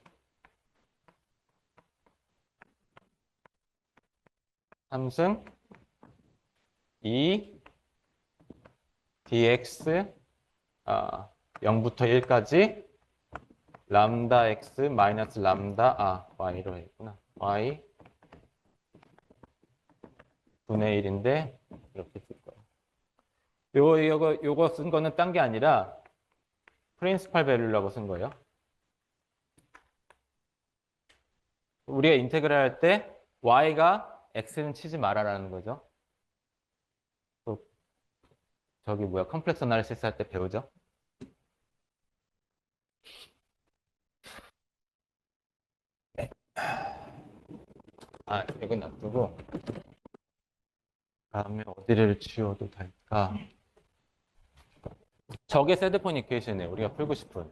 함승 2 dx 0부터 1까지 람다 x 마이너스 람다 y로 했구나. y 분의 1인데 이렇게 쓸 거예요. 요거 쓴 거는 딴 게 아니라 프린시팔 밸류라고 쓴 거예요. 우리가 인테그랄 할 때 y가 x는 치지 말아라는 거죠. 또 저기 컴플렉스 어나리시스 할 때 배우죠. 네. 이건 놔두고 다음에 어디를 치워도 될까? 저게 세드폰 이퀘이션이에요. 우리가 풀고 싶은.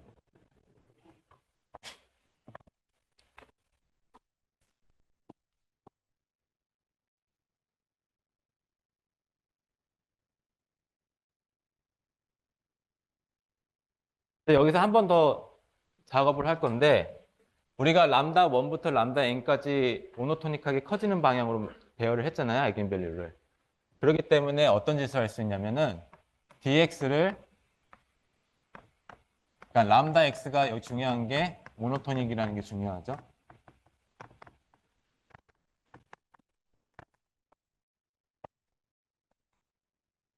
여기서 한 번 더 작업을 할 건데 우리가 람다 1부터 람다 n까지 모노토닉하게 커지는 방향으로 배열을 했잖아요. 아이겐밸류를. 그렇기 때문에 어떤 짓을 할 수 있냐면은 dx를 그러니까 람다 x가 여기 중요한 게 모노토닉이라는 게 중요하죠.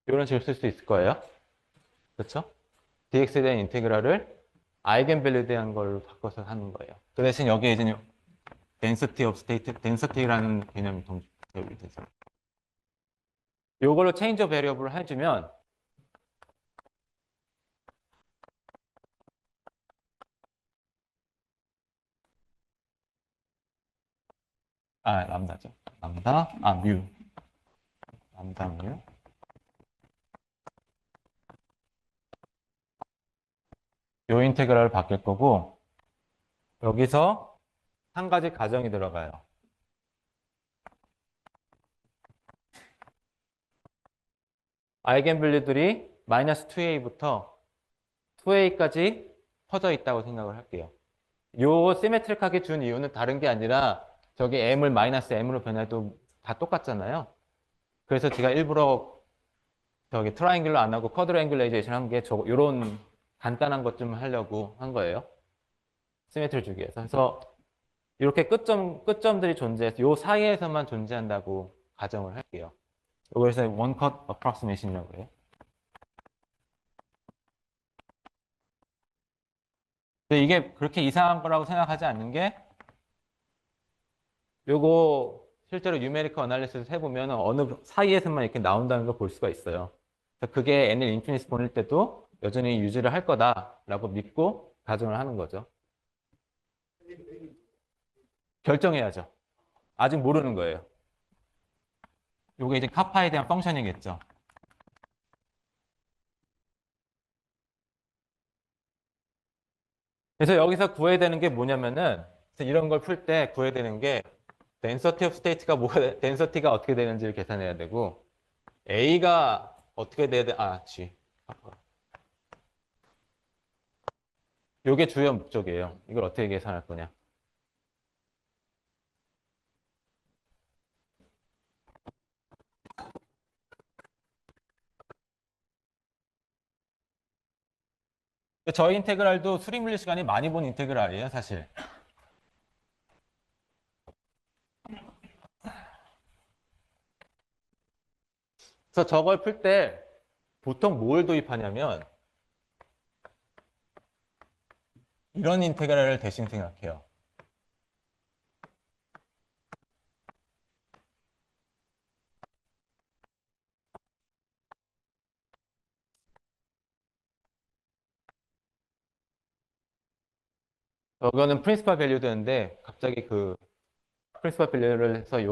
이런 식으로 쓸 수 있을 거예요. 그렇죠? dx에 대한 인테그랄을 아이겐밸류에 대한 걸로 바꿔서 하는 거예요. 그 대신 여기에 이제 density of state, density라는 개념이 도입이 되죠. 이걸로 change of variable을 해주면 람다죠. 람다 뮤. 요 인테그랄을 바뀔 거고 여기서 한 가지 가정이 들어가요. 아이겐밸류들이 마이너스 2a부터 2a까지 퍼져 있다고 생각을 할게요. 요 시메트릭하게 준 이유는 다른 게 아니라 저기 m을 마이너스 m으로 변해도 다 똑같잖아요. 그래서 제가 일부러 저기 트라이앵글로 안 하고 쿼드랭글레이제이션 한 게 요런 간단한 것 좀 하려고 한 거예요. 시메트리 주기 위해서. 그래서 이렇게 끝점들이 존재해서 요 사이에서만 존재한다고 가정을 할게요. 그래서 one cut approximation이라고 해요. 근데 이게 그렇게 이상한 거라고 생각하지 않는 게 요거 실제로 뉴메리컬 어널리시스 해보면 어느 사이에서만 이렇게 나온다는 걸 볼 수가 있어요. 그래서 그게 n을 인피니트 보낼 때도 여전히 유지를 할 거다라고 믿고 가정을 하는 거죠. 결정해야죠. 아직 모르는 거예요. 요게 이제 카파에 대한 펑션이겠죠. 그래서 여기서 구해야 되는 게 뭐냐면은 이런 걸 풀 때 구해야 되는 게 density of state가 density가 어떻게 되는지를 계산해야 되고 A가 어떻게 돼야 돼? G. 요게 주요 목적이에요. 이걸 어떻게 계산할 거냐. 저희 인테그랄도 수리 물리 시간이 많이 본 인테그랄이에요, 사실. 그래서 저걸 풀 때 보통 뭘 도입하냐면 이런 인테그랄을 대신 생각해요. 저거는 프린시팔 밸류 되는데 갑자기 그 프린시팔 밸류를 해서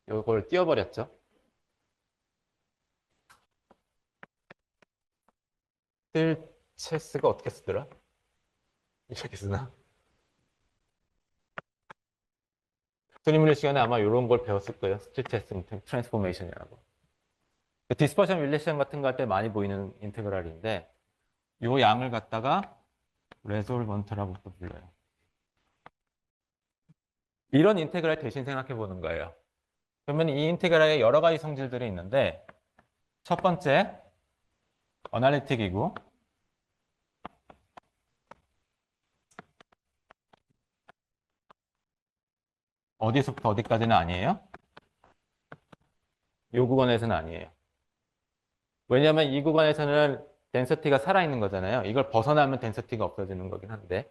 요걸 띄워버렸죠. 스틸체스가 어떻게 쓰더라? 이렇게 쓰나? 스트리뮬 시간에 아마 이런 걸 배웠을 거예요. 스틸체스 트랜스포메이션이라고. 디스퍼션 릴레이션 같은 거 할 때 많이 보이는 인테그랄인데 요 양을 갖다가 레솔번트라고 또 불러요. 이런 인테그랄 대신 생각해 보는 거예요. 그러면 이 인테그랄에 여러 가지 성질들이 있는데 첫 번째 어널리틱이고 어디서부터 어디까지는 아니에요. 이 구간에서는 아니에요. 왜냐하면 이 구간에서는 덴서티가 살아있는 거잖아요. 이걸 벗어나면 덴서티가 없어지는 거긴 한데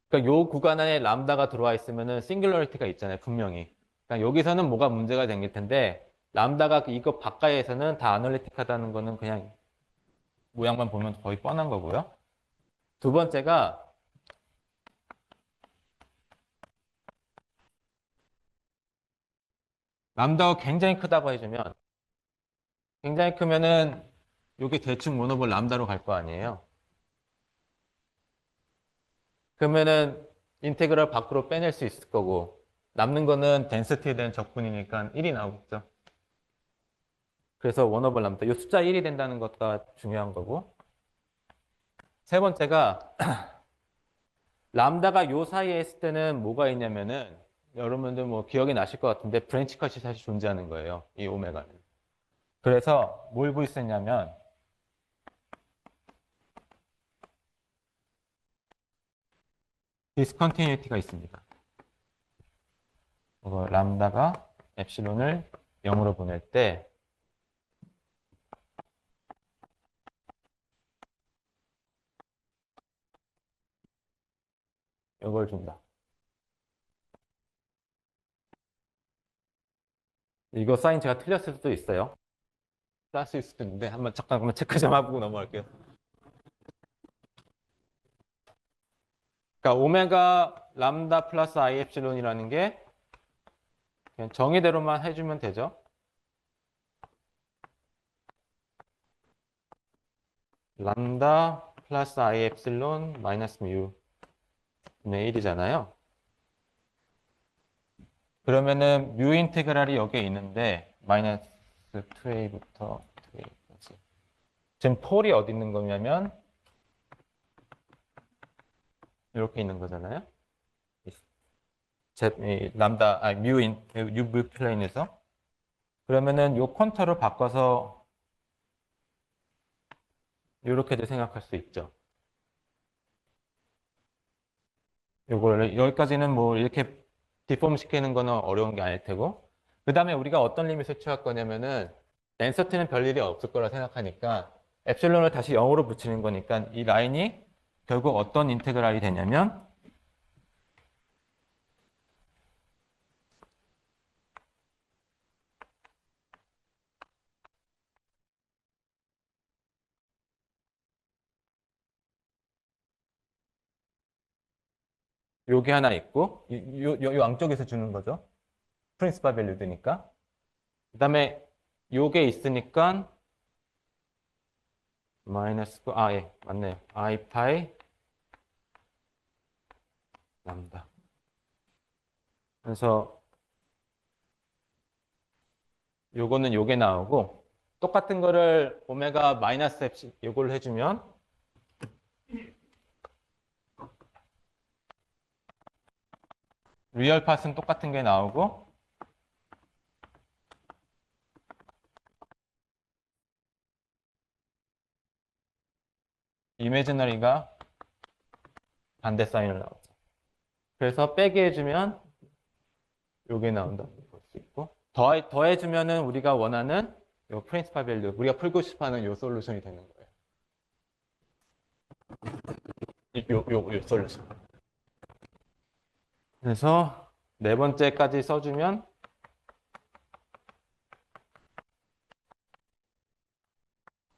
그러니까 이 구간 안에 람다가 들어와 있으면은 싱귤러리티가 있잖아요. 분명히. 그러니까 여기서는 뭐가 문제가 생길 텐데 람다가 이거 바깥에서는 다 아널리틱하다는 거는 그냥 모양만 보면 거의 뻔한 거고요. 두 번째가 람다가 굉장히 크다고 해주면 굉장히 크면은 이게 대충 모노볼 람다로 갈 거 아니에요. 그러면은 인테그랄 밖으로 빼낼 수 있을 거고 남는 거는 덴시티에 대한 적분이니까 1이 나오겠죠. 그래서 원오버 람다 이 숫자 1이 된다는 것가 중요한 거고 세 번째가 람다가 요 사이에 있을 때는 뭐가 있냐면은 여러분들 뭐 기억이 나실 것 같은데 브랜치 컷이 사실 존재하는 거예요. 이 오메가는. 그래서 뭘 볼 수 있냐면 디스컨티뉴티가 있습니다. 람다가 엡실론을 0으로 보낼 때 이걸 준다. 이거 사인 제가 틀렸을 수도 있어요. 쌀수 수도 있는데 잠깐만 체크 좀 하고 넘어갈게요. 그러니까 오메가 람다 플러스 I 엡실론이라는 게 그냥 정의대로만 해주면 되죠. 람다 플러스 I 엡실론 마이너스 뮤 분의 1이잖아요. 그러면은 뮤 인테그랄이 여기에 있는데 마이너스 2a부터 2a까지. 지금 폴이 어디 있는 거냐면 이렇게 있는 거잖아요. 이 람다 뮤 플레인에서 그러면은 요 퀀터를 바꿔서 이렇게도 생각할 수 있죠. 요걸 여기까지는 뭐 이렇게 디폼 시키는 거는 어려운 게 아닐 테고 그 다음에 우리가 어떤 리밋을 취할 거냐면은 덴서티는 별일이 없을 거라 생각하니까 엡실론을 다시 0으로 붙이는 거니까 이 라인이 결국 어떤 인테그랄이 되냐면 요게 하나 있고 요 양쪽에서 주는 거죠. 프린시팔 밸류드니까 그 다음에 요게 있으니까 마이너스 예 맞네요. I 파이 람다 그래서 요거는 요게 나오고 똑같은 거를 오메가 마이너스 엡실 요걸 해주면 리얼 팟은 똑같은 게 나오고 이미지너리가 반대 사인을 나오죠. 그래서 빼기 해주면 요게 나온다고 볼 수 있고 더해주면은 우리가 원하는 요 프린시팔 밸류 우리가 풀고 싶어하는 요 솔루션이 되는 거예요. 요 솔루션. 그래서 네 번째까지 써주면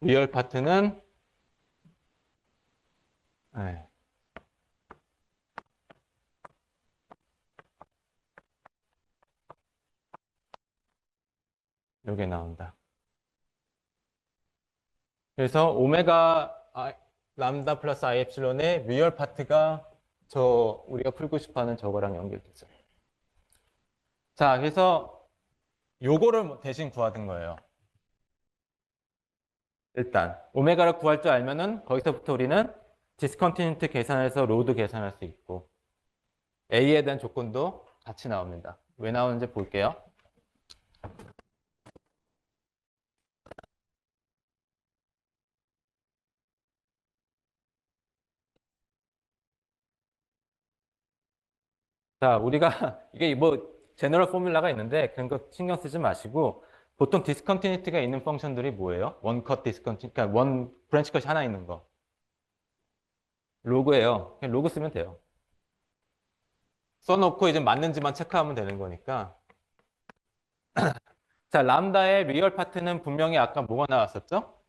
리얼 파트는 네, 요게 나온다. 그래서 오메가 람다 플러스 I 엡실론의 리얼 파트가 우리가 풀고 싶어 하는 저거랑 연결되죠. 자, 그래서 요거를 대신 구하던 거예요. 일단 오메가를 구할 줄 알면은 거기서부터 우리는 디스컨티뉴티 계산해서 로드 계산할 수 있고 A에 대한 조건도 같이 나옵니다. 왜 나오는지 볼게요. 자, 우리가 이게 뭐 제너럴 포뮬라가 있는데 그런 거 신경 쓰지 마시고 보통 디스컨티뉴티가 있는 펑션들이 뭐예요? 원컷 디스컨티뉴티, 그러니까 원 브랜치 컷이 하나 있는 거. 로그예요. 그냥 로그 쓰면 돼요. 써놓고 이제 맞는지만 체크하면 되는 거니까. 자, 람다의 리얼 파트는 분명히 아까 뭐가 나왔었죠?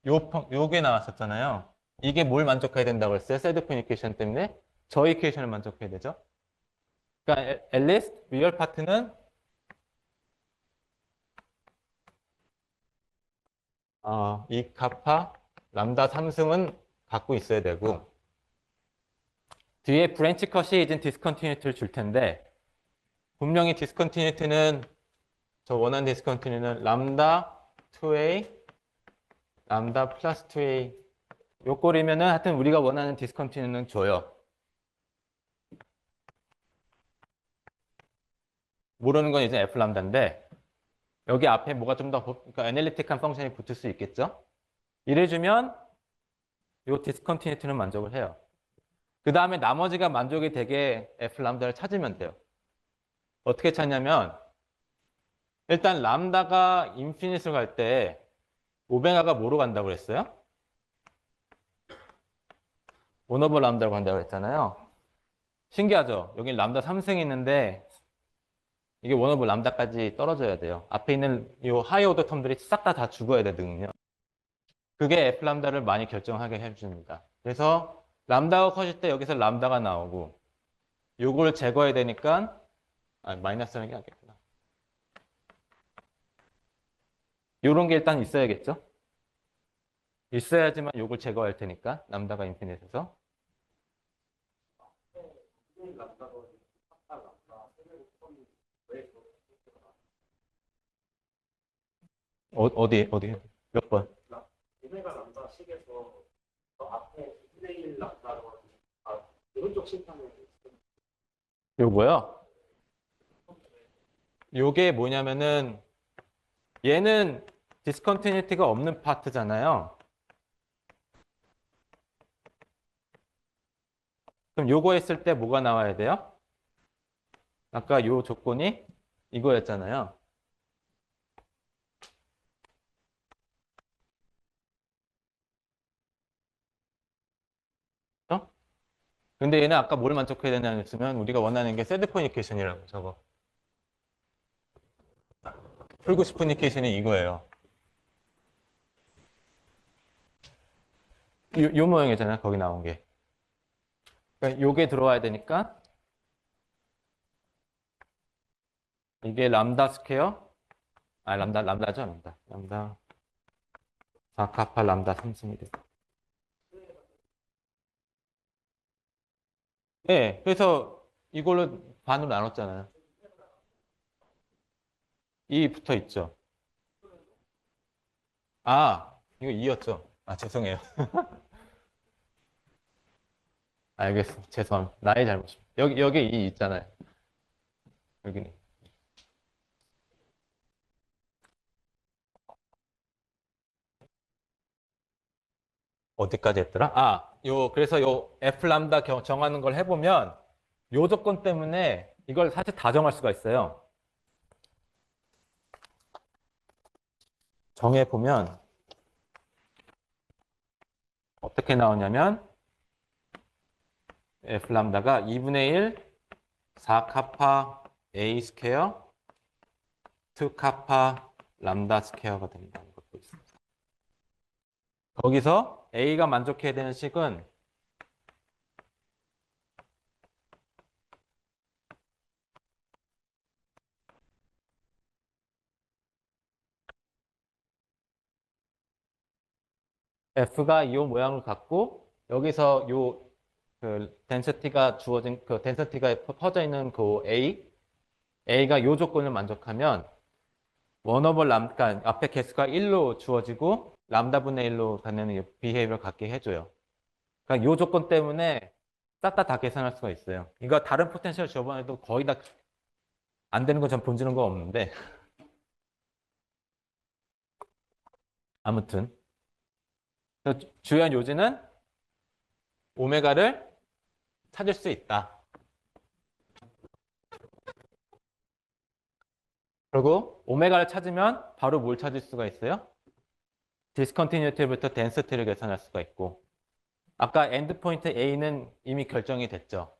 요게 나왔었잖아요. 이게 뭘 만족해야 된다고 했어요? 세드 코니케이션 때문에 저 이퀘이션을 만족해야 되죠. 그러니까 앨리스 리얼 파트는 이 카파 람다 3승은 갖고 있어야 되고 뒤에 브랜치 컷이 이제 디스컨티뉴티를 줄 텐데 분명히 디스컨티뉴티는 저 원하는 디스컨티뉴는 람다 2a 람다 플러스 2a 요 꼴이면은 하여튼 우리가 원하는 디스컨티뉴는 줘요. 모르는 건 이제 f 람다인데 여기 앞에 뭐가 좀 더 그러니까 애널리틱한 펑션이 붙을 수 있겠죠? 이래주면 요 디스컨티뉴티는 만족을 해요. 그 다음에 나머지가 만족이 되게 f 람다를 찾으면 돼요. 어떻게 찾냐면 일단 람다가 인피니트로 갈 때 오메가가 뭐로 간다고 그랬어요? 1 오버 람다로 간다고 그랬잖아요. 신기하죠? 여기 람다 3승이 있는데 이게 1 오버 람다까지 떨어져야 돼요. 앞에 있는 이 하이 오더 텀들이 싹 다 죽어야 되거든요. 그게 f 람다를 많이 결정하게 해줍니다. 그래서 람다가 커질 때 여기서 람다가 나오고 요걸 제거해야 되니까 마이너스라는 게 아니겠구나. 요런 게 일단 있어야겠죠? 있어야지만 요걸 제거할 테니까 람다가 인피니트에서 어디 몇 번? 오메가 람다 식에서 저 앞에 2분의 1 람다로 오른쪽 심판에 요거요? 요게 뭐냐면은 얘는 디스컨티뉴티가 없는 파트잖아요. 그럼 요거 했을 때 뭐가 나와야 돼요? 아까 요 조건이 이거였잖아요. 어? 근데 얘는 아까 뭘 만족해야 되냐면 했으면 우리가 원하는 게 새드 포니케이션이라고 저거. 풀고 싶은 이케이션이 이거예요. 요 모양이잖아요. 거기 나온 게. 그러니까 요게 들어와야 되니까 이게 람다 스퀘어 람다죠. 람다 4카파 람다 3승이 돼. 네, 그래서 이걸로 반으로 나눴잖아요. 2 붙어 있죠. 이거 2였죠. 죄송해요. 알겠어. 죄송합니다. 나의 잘못입니다. 여기 2 있잖아요. 여기는. 어디까지 했더라? 그래서 요 F 람다 정하는 걸 해보면 요 조건 때문에 이걸 사실 다 정할 수가 있어요. 정해보면 어떻게 나오냐면 F 람다가 2분의 1 4카파 A 스퀘어 2카파 람다 스퀘어가 된다는 것도 있습니다. 거기서 A가 만족해야 되는 식은 F가 이 모양을 갖고 여기서 요 그 덴시티가 주어진 그 덴시티가 퍼져 있는 그 A가 요 조건을 만족하면 원오버 람다 그러니까 앞에 개수가 1로 주어지고 람다분의 1로 가는 비헤이비어를 갖게 해줘요. 그러니까 요 조건 때문에 싹 다 계산할 수가 있어요. 이거 다른 포텐셜 저번에도 거의 다 안 되는 건 전 본지는 거 없는데 아무튼 주요한 요지는 오메가를 찾을 수 있다. 그리고 오메가를 찾으면 바로 뭘 찾을 수가 있어요? 디스컨티뉴티부터 덴시티를 계산할 수가 있고 아까 엔드포인트 A는 이미 결정이 됐죠.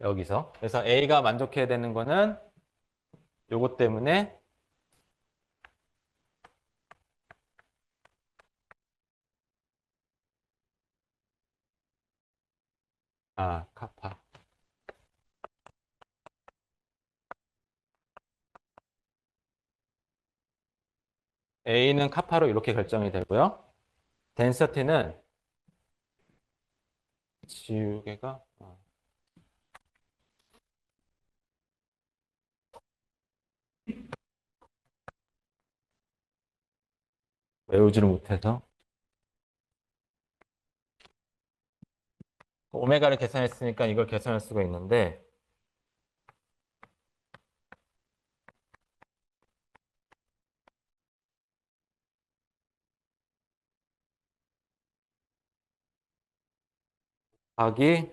여기서. 그래서 A가 만족해야 되는 거는 요것 때문에 카파. A는 카파로 이렇게 결정이 되고요. 덴서티는 지우개가 외우지를 못해서 오메가를 계산했으니까 이걸 계산할 수가 있는데 곱하기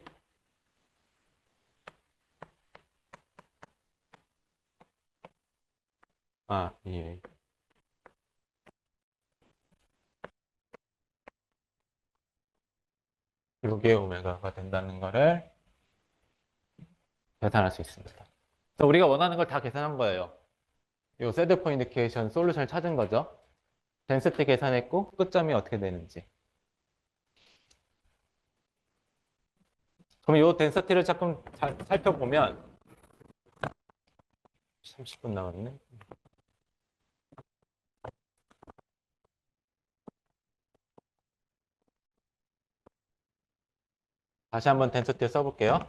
예. 이게 오메가가 된다는 거를 계산할 수 있습니다. 그래서 우리가 원하는 걸 다 계산한 거예요. 이 셋드 포인트 인디케이션 솔루션을 찾은 거죠. 덴시티 계산했고 끝점이 어떻게 되는지. 그럼 이 덴시티를 조금 살펴보면 30분 남았네. 다시 한번 덴시티 써볼게요.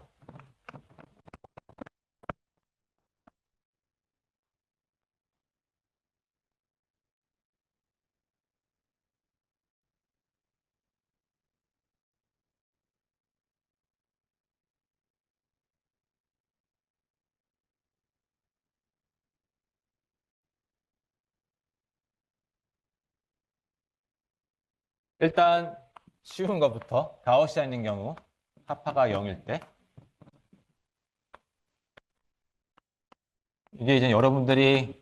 일단 쉬운 거부터 가우시안인 경우 하파가 0일 때 이게 이제 여러분들이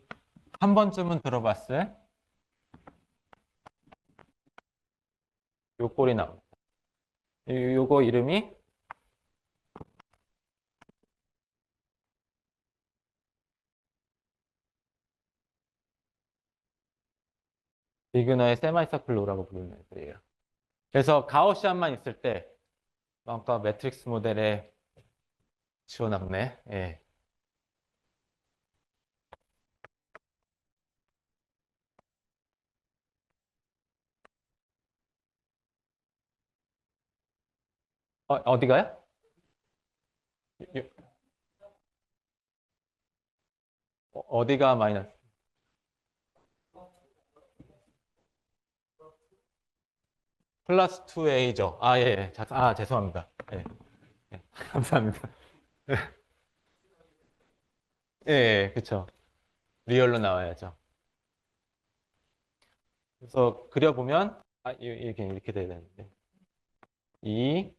한 번쯤은 들어봤을 요 꼴이 나옵니다. 요거 이름이 비그너의 세마이서클 로라고 부르는 애들이에요. 그래서 가우시안만 있을 때 아까 매트릭스 모델에 지워놨네. 예. 어디가요? 요- 어디가 마이너스? 플러스 2A죠. 예, 예. 죄송합니다. 예, 예. 감사합니다. 예, 예, 그쵸. 리얼로 나와야죠. 그래서 그려보면, 이렇게 돼야 되는데. 2,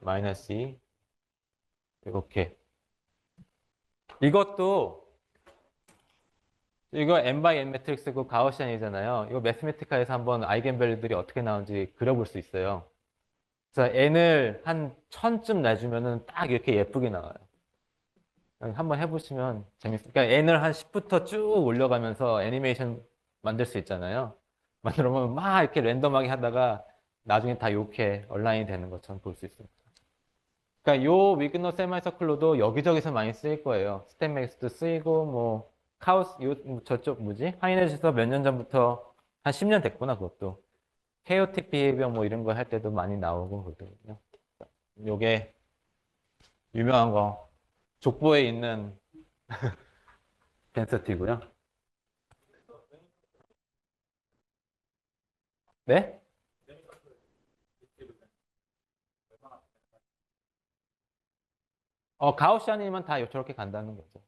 마이너스 2, 이렇게. 이것도, 이거 n by n 매트릭스고 가우시안이잖아요. 이거 매스메티카에서 한번 아이겐밸류들이 어떻게 나오는지 그려볼 수 있어요. 그래서 n을 한 1000쯤 내주면은 딱 이렇게 예쁘게 나와요. 한번 해보시면 재밌어요. 그러니까 n을 한 10부터 쭉 올려가면서 애니메이션 만들 수 있잖아요. 만들어보면 막 이렇게 랜덤하게 하다가 나중에 다 이렇게 얼라인이 되는 것처럼 볼 수 있습니다. 그러니까 요 위그너 세마이서클로도 여기저기서 많이 쓰일 거예요. 스탠맥스도 쓰이고 뭐 카우스 저쪽 뭐지? 하이넷에서 몇 년 전부터 한 10년 됐구나 그것도. chaotic behavior 뭐 이런 거 할 때도 많이 나오고 그러거든요. 요게 유명한 거 족보에 있는 덴서티고요. 네? 가우시안이면 다 저렇게 간다는 거죠.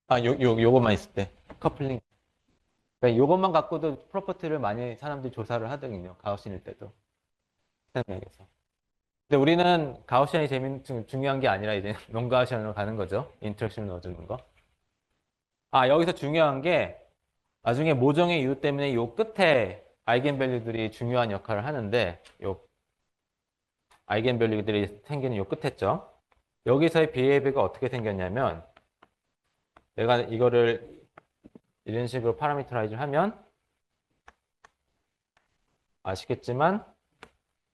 요것만 있을 때. 커플링. 그러니까 요것만 갖고도 프로퍼티를 많이 사람들이 조사를 하거든요. 가우시안일 때도. 시스템에서. 근데 우리는 가우시안이 중요한 게 아니라 이제 논가우시안으로 가는 거죠. 인터랙션을 넣어주는 거. 여기서 중요한 게 나중에 모정의 이유 때문에 요 끝에 아이겐밸류들이 중요한 역할을 하는데 요 아이겐밸류들이 생기는 요 끝에죠. 여기서의 비헤이비어가 어떻게 생겼냐면 내가 이거를 이런 식으로 파라미터라이즈를 하면 아시겠지만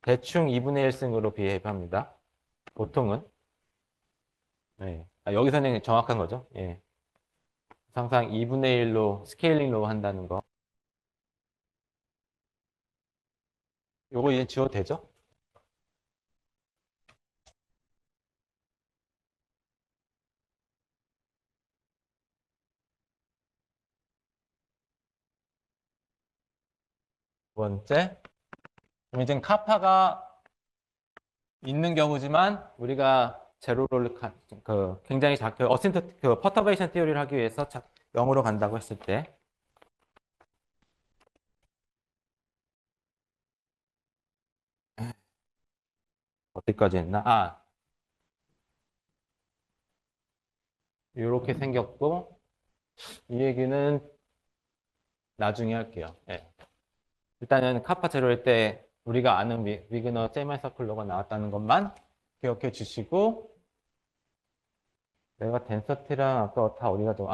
대충 2분의 1승으로 비헤이브합니다. 보통은. 네. 여기서는 정확한 거죠. 예. 항상 2분의 1로 스케일링로 한다는 거. 요거 이제 지워도 되죠? 두 번째. 그럼 이제 카파가 있는 경우지만 우리가 제로를 굉장히 작게 어센트 퍼터베이션 티어리를 하기 위해서 0으로 간다고 했을 때 어디까지 했나? 이렇게 생겼고 이 얘기는 나중에 할게요. 예. 일단은 카파 제로일 때 우리가 아는 위그너 세미서클로가 나왔다는 것만 기억해 주시고 내가 덴서티랑 아까 다 어디 가죠?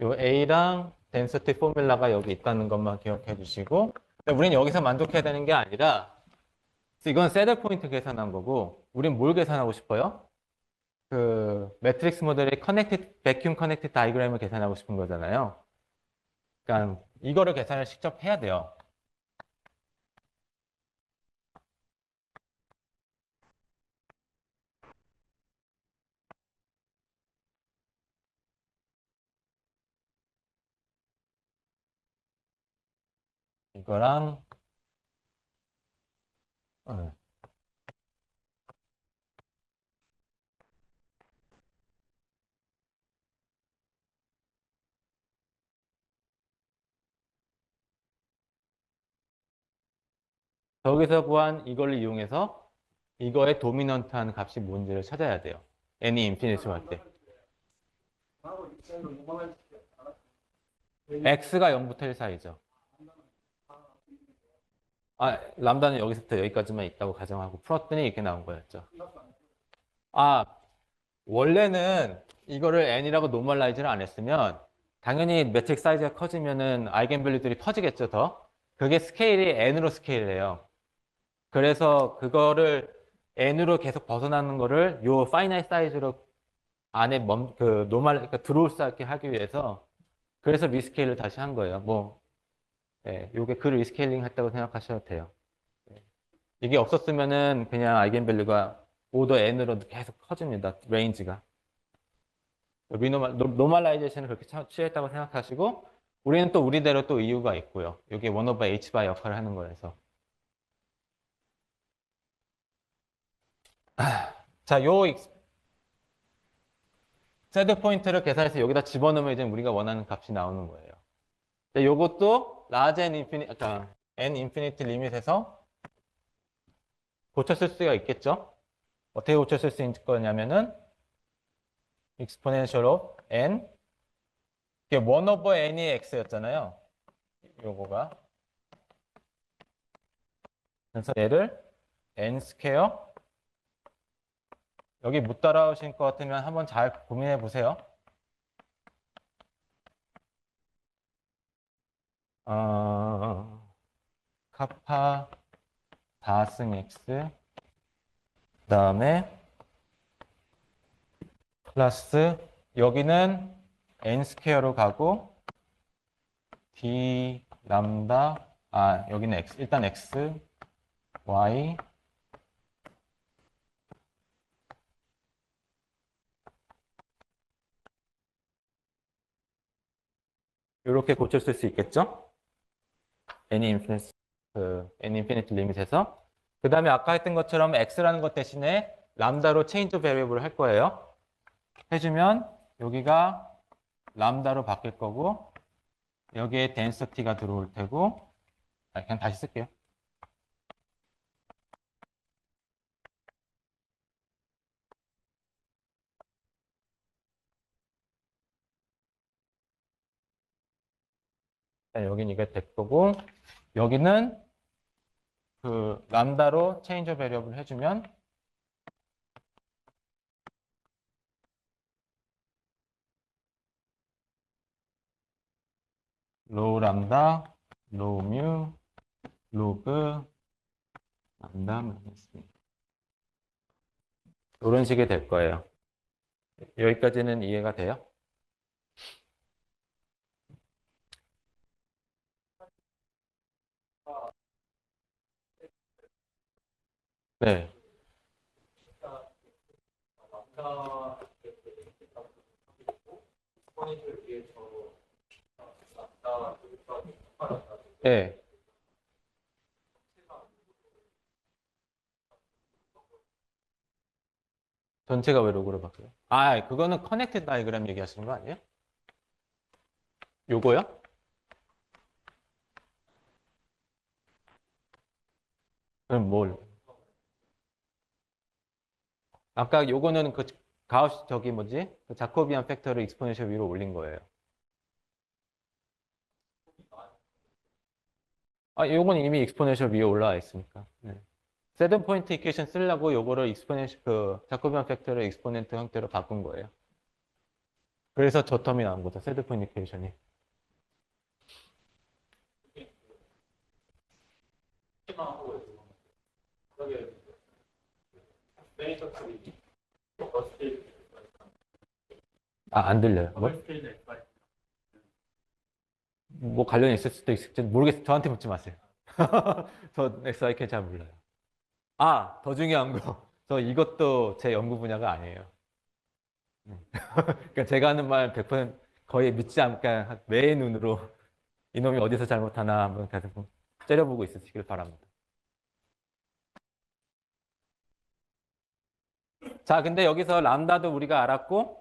요 A랑 덴서티 포뮬라가 여기 있다는 것만 기억해 주시고 근데 우리는 여기서 만족해야 되는 게 아니라 이건 새들 포인트 계산한 거고 우린 뭘 계산하고 싶어요? 그 매트릭스 모델의 베큐um 커넥티드 다이그램을 계산하고 싶은 거잖아요. 그러니까 이거를 계산을 직접 해야 돼요. 이거랑 어, 저기서 구한 이걸 이용해서 이거의 도미넌트한 값이 뭔지를 찾아야 돼요. n이 인피니트로 할 때. x가 0부터 1 사이죠. 람다는 여기서부터 여기까지만 있다고 가정하고 풀었더니 이렇게 나온 거였죠. 아, 원래는 이거를 n이라고 노멀라이즈를 안 했으면 당연히 매트릭 사이즈가 커지면은 아이겐밸류들이 커지겠죠, 더. 그게 스케일이 n으로 스케일해요. 그래서 그거를 n으로 계속 벗어나는 거를 요 파이나이트 사이즈로 안에 그러니까 들어올 수 있게 하기 위해서 그래서 리스케일을 다시 한 거예요. 요게 그 리스케일링 했다고 생각하셔도 돼요. 예. 이게 없었으면은 그냥 아이겐밸류가 오더 n으로 계속 커집니다. 레인지가. 노멀라이제이션을 그렇게 취했다고 생각하시고 우리는 또 우리대로 또 이유가 있고요. 이게 1 over h 바 역할을 하는 거여서. 자, 세드 포인트를 계산해서 여기다 집어넣으면 이제 우리가 원하는 값이 나오는 거예요. 요것도 라지 n 인피니티, n 인피니티 리밋에서 고쳤을 수가 있겠죠? 어떻게 고쳤을 수 있을 거냐면은 exponential of n 이게 1 over n이 x였잖아요. 요거가. 그래서 얘를 n 스퀘어 여기 못 따라오실 것 같으면 한번 잘 고민해 보세요. 카파 4승 x 그다음에 플러스 여기는 n 스퀘어로 가고 d 람다 여기는 x 일단 x y 이렇게 고쳤을 수 있겠죠? n 인피니트 n 인피니트 리밋에서 그 다음에 아까 했던 것처럼 x라는 것 대신에 람다로 체인지 베리어블을 할 거예요. 해주면 여기가 람다로 바뀔 거고 여기에 density가 들어올 테고 그냥 다시 쓸게요. 여기는 이게 될 거고 여기는 그 람다로 체인지 베리어블 해주면 로우 람다, 로우 뮤, 로그 람다 마이너스 이런 식이 될 거예요. 여기까지는 이해가 돼요? 네. 네. 전체가 왜 로그로 바뀌어요? 그거는 커넥트 다이그램 얘기하시는 거 아니에요? 요거요? 그럼 뭘? 아까 요거는 그 가우스 저기 뭐지? 그 자코비안 팩터를 익스포넨셜 위로 올린 거예요. 요건 이미 익스포넨셜 위에 올라와 있으니까. 네. 세븐 포인트 이퀘이션 쓰려고 요거를 익스포넨셜 그 자코비안 팩터를 익스포넨트 형태로 바꾼 거예요. 그래서 저 텀이 나온 거죠. 세븐 포인트 이퀘이션이. 안 들려요. 뭐 관련이 있을 수도 있을지 모르겠어요. 저한테 묻지 마세요. 저 XIK 잘 몰라요. 더 중요한 거. 저 이것도 제 연구 분야가 아니에요. 그러니까 제가 하는 말 100% 거의 믿지 않게 매의 눈으로 이놈이 어디서 잘못하나 한번 계속 째려보고 있으시길 바랍니다. 자, 근데 여기서 람다도 우리가 알았고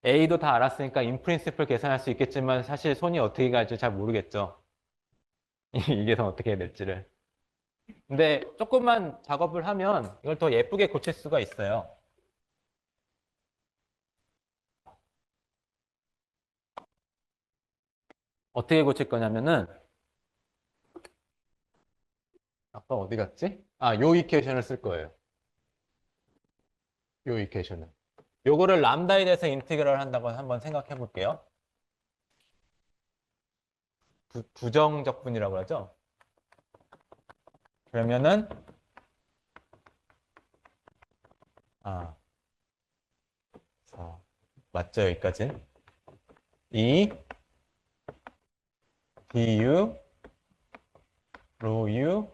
A도 다 알았으니까 인프린시플 계산할 수 있겠지만 사실 손이 어떻게 갈지 잘 모르겠죠. 이게 더 어떻게 해야 될지를. 근데 조금만 작업을 하면 이걸 더 예쁘게 고칠 수가 있어요. 어떻게 고칠 거냐면은 아까 어디 갔지? 요 이퀘이션을 쓸 거예요. 요 이퀘이션을. 요거를 람다에 대해서 인티그럴 한다고 한번 생각해 볼게요. 부정적분이라고 하죠. 그러면은 맞죠? 여기까지. 이 du 로우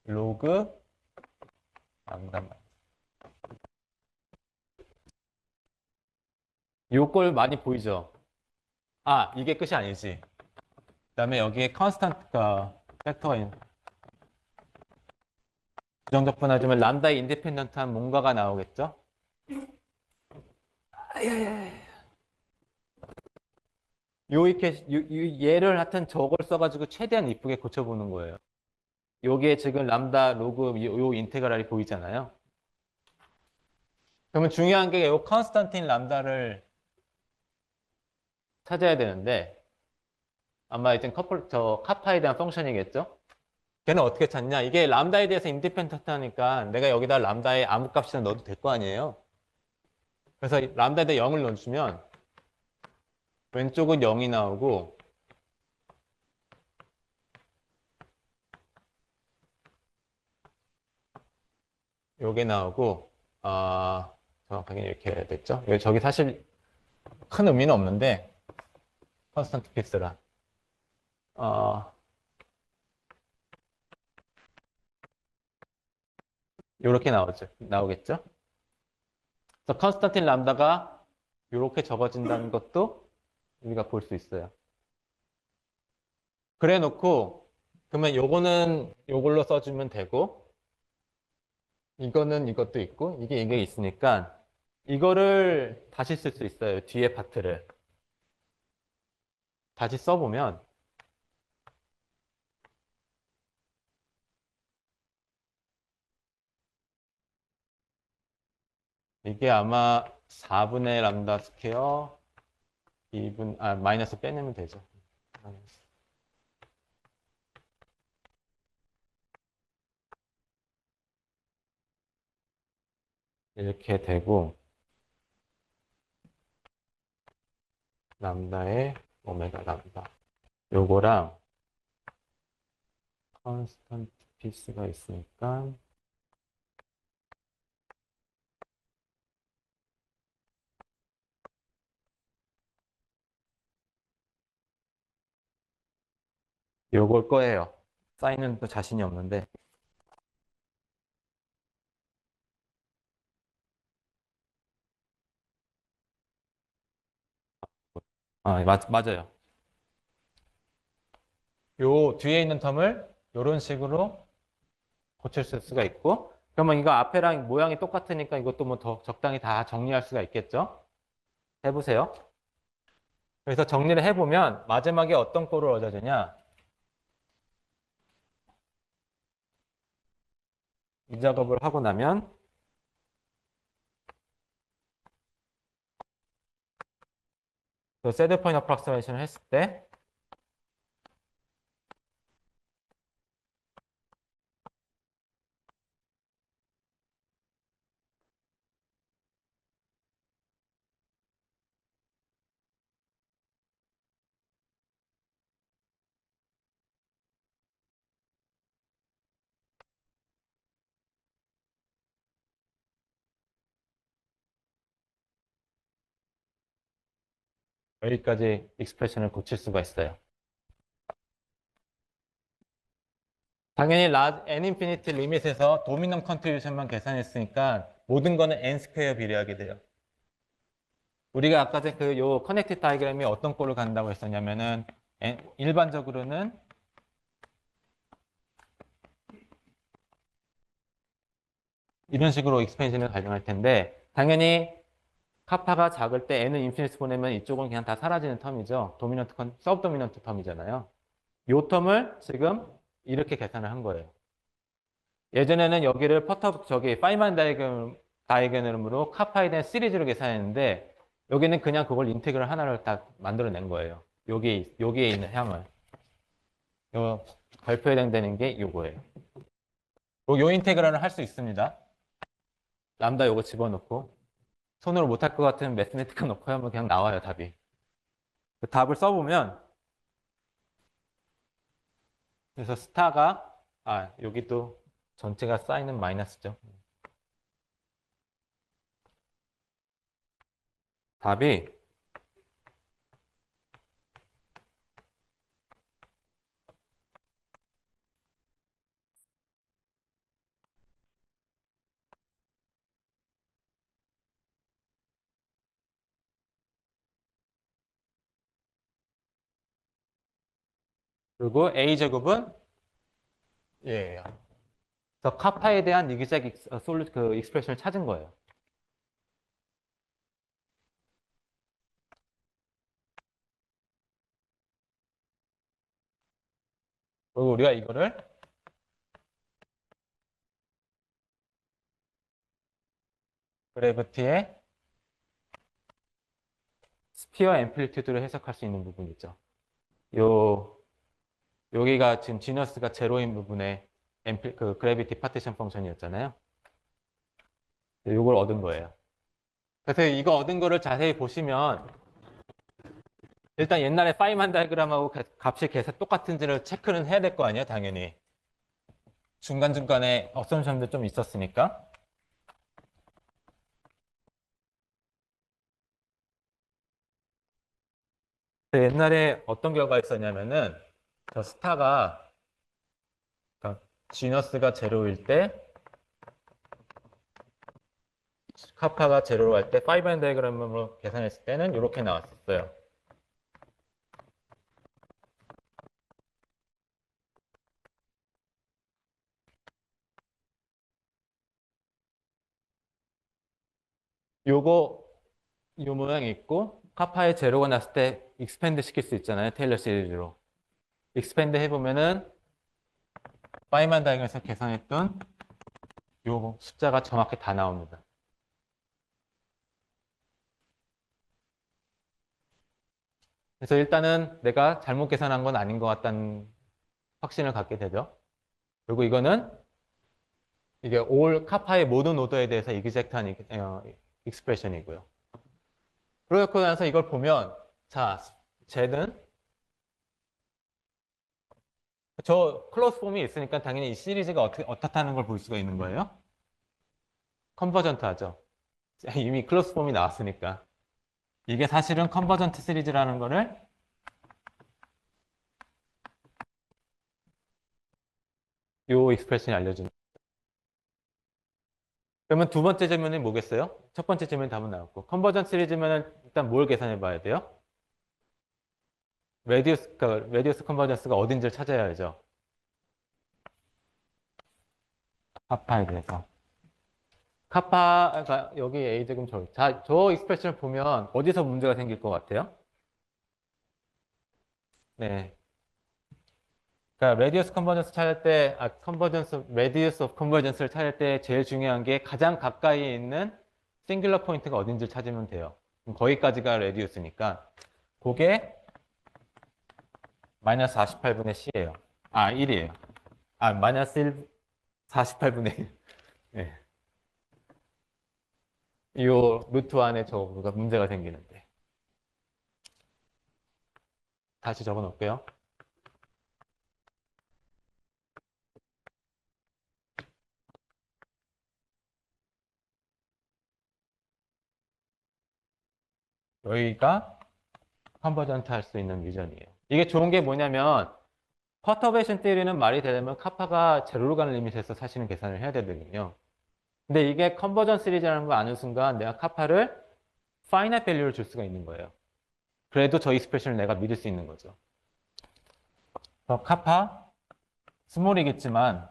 로그 람다 요걸 많이 보이죠? 이게 끝이 아니지. 그다음에 여기에 컨스탄트가 팩터가 있는 부정적분하지만 람다의 인디펜던트한 뭔가가 나오겠죠? 얘를 하여튼 저걸 써가지고 최대한 이쁘게 고쳐보는 거예요. 요게 지금 람다 로그 요 인테그랄이 보이잖아요. 그러면 중요한 게 요 컨스탄틴 람다를 찾아야 되는데 아마 이제 카파에 대한 펑션이겠죠? 걔는 어떻게 찾냐? 이게 람다에 대해서 인디펜던트하니까 내가 여기다 람다의 아무 값이나 넣어도 될 거 아니에요? 그래서 람다에다 0을 넣어주면 왼쪽은 0이 나오고 요게 나오고 정확하게 이렇게 해야 됐죠? 저기 사실 큰 의미는 없는데 컨스턴트 피스라 어, 요렇게 나오겠죠? 그래서 컨스탄틴 람다가 요렇게 적어진다는 것도 우리가 볼 수 있어요. 그래 놓고, 그러면 요거는 요걸로 써주면 되고, 이거는 이것도 있고, 이게 있으니까, 이거를 다시 쓸 수 있어요. 뒤에 파트를. 다시 써보면, 이게 아마 4분의 람다 스퀘어, 마이너스 빼내면 되죠. 이렇게 되고, 람다에 오메가 람다. 요거랑 컨스턴트 피스가 있으니까, 요걸 거예요. 사인은 또 자신이 없는데. 맞아요. 요 뒤에 있는 텀을 요런 식으로 고칠 수가 있고, 그러면 이거 앞에랑 모양이 똑같으니까 이것도 뭐 더 적당히 다 정리할 수가 있겠죠? 해보세요. 그래서 정리를 해보면 마지막에 어떤 꼴을 얻어주냐? 이 작업을 하고 나면 그 새드 포인트 어프락시메이션을 했을 때 여기까지 익스프레션을 고칠 수가 있어요. 당연히 n 인피니티 리밋에서 도미넌 컨트리뷰션만 계산했으니까 모든 거는 n 스퀘어 비례하게 돼요. 우리가 아까 전에 요 커넥티드 다이그램이 어떤 꼴을 간다고 했었냐면은 일반적으로는 이런 식으로 익스펜션을 가정할 텐데 당연히 카파가 작을 때 n은 인피니트 보내면 이쪽은 그냥 다 사라지는 텀이죠. 서브도미넌트 텀이잖아요. 요 텀을 지금 이렇게 계산을 한 거예요. 예전에는 여기를 파이만 다이그램으로 카파에 대한 시리즈로 계산했는데 여기는 그냥 그걸 인테그럴 하나를 다 만들어낸 거예요. 여기에 있는 향을. 요 발표에 해당되는 게 요거예요. 요 인테그럴을 할 수 있습니다. 람다 요거 집어넣고 손으로 못할 것 같으면 매스매티카 넣고 하면 그냥 나와요, 답이. 그 답을 써보면 그래서 여기도 전체가 사인은 마이너스죠. 답이 그리고 A제곱은 예. 그래서 카파에 대한 이기적 익스프레션을 찾은 거예요. 그리고 우리가 이거를 그래비티의 스피어 앰플리튜드로 해석할 수 있는 부분 있죠. 요 여기가 지금 지너스가 제로인 부분에 그래비티 파티션 펑션이었잖아요. 이걸 얻은 거예요. 그래서 이거 얻은 거를 자세히 보시면 일단 옛날에 파이만 다이그램하고 값이 계속 똑같은지를 체크는 해야 될 거 아니에요, 당연히. 중간중간에 어썸션도 좀 있었으니까. 옛날에 어떤 결과가 있었냐면은 저 스타가, 그러니까 지너스가 제로일 때, 카파가 제로로 할 때, 5인 다이그램으로 계산했을 때는 이렇게 나왔었어요. 요거, 요 모양이 있고, 카파에 제로가 났을 때 익스펜드 시킬 수 있잖아요. 테일러 시리즈로. 익스펜드 해보면은, 파이만 다이그램에서 계산했던 요 숫자가 정확히 다 나옵니다. 그래서 일단은 내가 잘못 계산한 건 아닌 것 같다는 확신을 갖게 되죠. 그리고 이거는 이게 올 카파의 모든 오더에 대해서 이그젝트한 익스프레션이고요. 그러고 나서 이걸 보면 자, 쟤는 저 클로스 폼이 있으니까 당연히 이 시리즈가 어떻다는 걸 볼 수가 있는 거예요. 컨버전트 하죠. 이미 클로스 폼이 나왔으니까. 이게 사실은 컨버전트 시리즈라는 거를 요 익스프레션이 알려줍니다. 그러면 두 번째 질문이 뭐겠어요? 첫 번째 질문 답은 나왔고. 컨버전 시리즈면 일단 뭘 계산해 봐야 돼요? 레디우스 컨버전스가 어딘지를 찾아야죠. 카파에 대해서. 카파가 여기 A제곱 자, 저 익스프레션을 보면 어디서 문제가 생길 것 같아요? 네. 그러니까 레디우스 컨버전스 찾을 때, 레디우스 오브 컨버전스를 찾을 때 제일 중요한 게 가장 가까이 있는 싱귤러 포인트가 어딘지를 찾으면 돼요. 그럼 거기까지가 레디우스니까 그게 마이너스 48분의 C예요. 1이에요. 마이너스 1, 48분의 1. 네. 이 루트 안에 저거가 문제가 생기는데. 다시 적어 놓을게요. 여기가 컨버전트 할 수 있는 리전이에요. 이게 좋은 게 뭐냐면 퍼터베이션 띠리는 말이 되려면 카파가 제로로 가는 리밋에서 사실은 계산을 해야 되거든요. 근데 이게 컨버전 시리즈라는 걸 아는 순간 내가 카파를 파이나이트 밸류를 줄 수가 있는 거예요. 그래도 저 익스프레션을 내가 믿을 수 있는 거죠. 카파 스몰이겠지만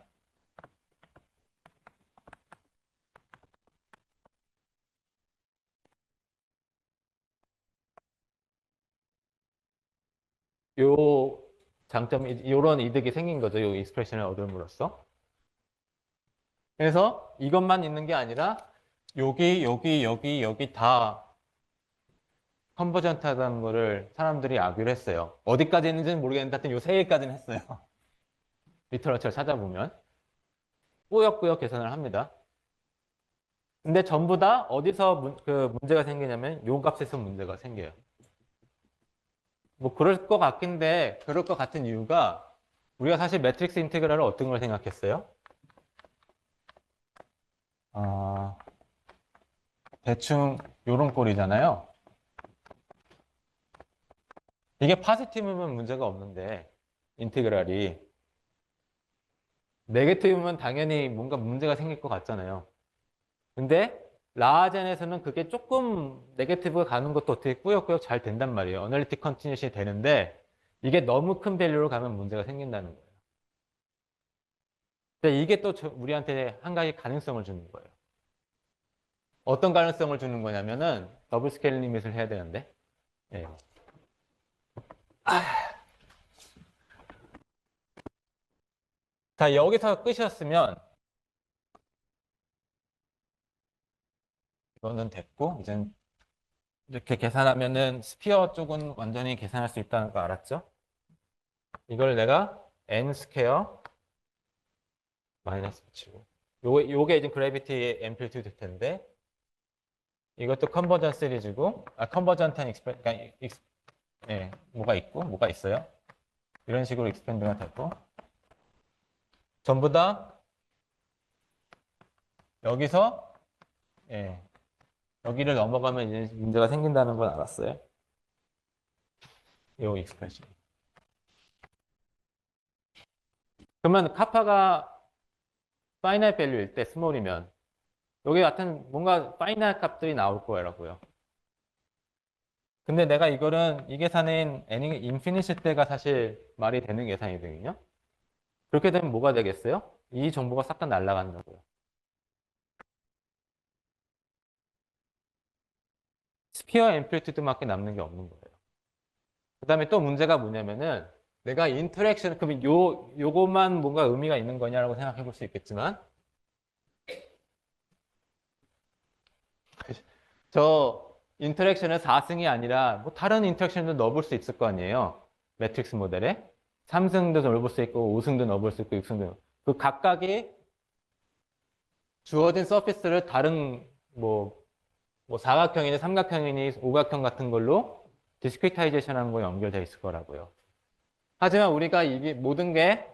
요 장점이 요런 이득이 생긴 거죠. 요 익스프레션을 얻음으로써. 그래서 이것만 있는 게 아니라 여기 다 컨버전트 하다는 거를 사람들이 아규를 했어요. 어디까지 했는지는 모르겠는데 하여튼 요 세 개까지는 했어요. 리터러처를 찾아보면 꾸역꾸역 계산을 합니다. 근데 전부 다 어디서 문제가 생기냐면 요 값에서 문제가 생겨요. 뭐 그럴 것 같긴데 그럴 것 같은 이유가 우리가 사실 매트릭스 인테그랄을 어떤 걸 생각했어요? 어, 대충 요런 꼴이잖아요. 이게 파지티브면 문제가 없는데 인테그랄이 네게티브면 당연히 뭔가 문제가 생길 것 같잖아요. 근데 라하젠에서는 그게 조금 네게티브가 가는 것도 어떻게 꾸역꾸역 잘 된단 말이에요. 어널리틱 컨티뉴시 되는데 이게 너무 큰 밸류로 가면 문제가 생긴다는 거예요. 근데 이게 또 우리한테 한 가지 가능성을 주는 거예요. 어떤 가능성을 주는 거냐면은 더블 스케일 리밋을 해야 되는데. 예. 자, 여기서 끝이었으면 이거는 됐고 이제 이렇게 계산하면은 스피어 쪽은 완전히 계산할 수 있다는 거 알았죠? 이걸 내가 n 스퀘어 마이너스 붙이고 요게 이제 그래비티 앰플리튜드 텐데 이것도 컨버전 시리즈고 컨버전트한 그러니까 예, 뭐가 있고 뭐가 있어요? 이런 식으로 익스펜드가 되고 전부 다 여기서 예, 여기를 넘어가면 이제 문제가 생긴다는 걸 알았어요. 요 익스프레션. 그러면 카파가 파이나이트 밸류일 때 스몰이면 여기 같은 뭔가 파이나이트 값들이 나올 거라고요. 근데 내가 이거는 이 계산은 n이 인피니시 때가 사실 말이 되는 계산이거든요. 그렇게 되면 뭐가 되겠어요? 이 정보가 싹 다 날아간다고요. 스피어 앰플리튜드밖에 남는 게 없는 거예요. 그 다음에 또 문제가 뭐냐면은 내가 인터랙션, 그러면 요것만 뭔가 의미가 있는 거냐라고 생각해 볼 수 있겠지만 저 인터랙션은 4승이 아니라 뭐 다른 인터랙션도 넣어볼 수 있을 거 아니에요. 매트릭스 모델에. 3승도 넣어볼 수 있고 5승도 넣어볼 수 있고 6승도. 그 각각이 주어진 서피스를 다른 뭐 사각형이니 삼각형이니 오각형 같은 걸로 디스크리타이제이션 하는 거에 연결되어 있을 거라고요. 하지만 우리가 이게 모든 게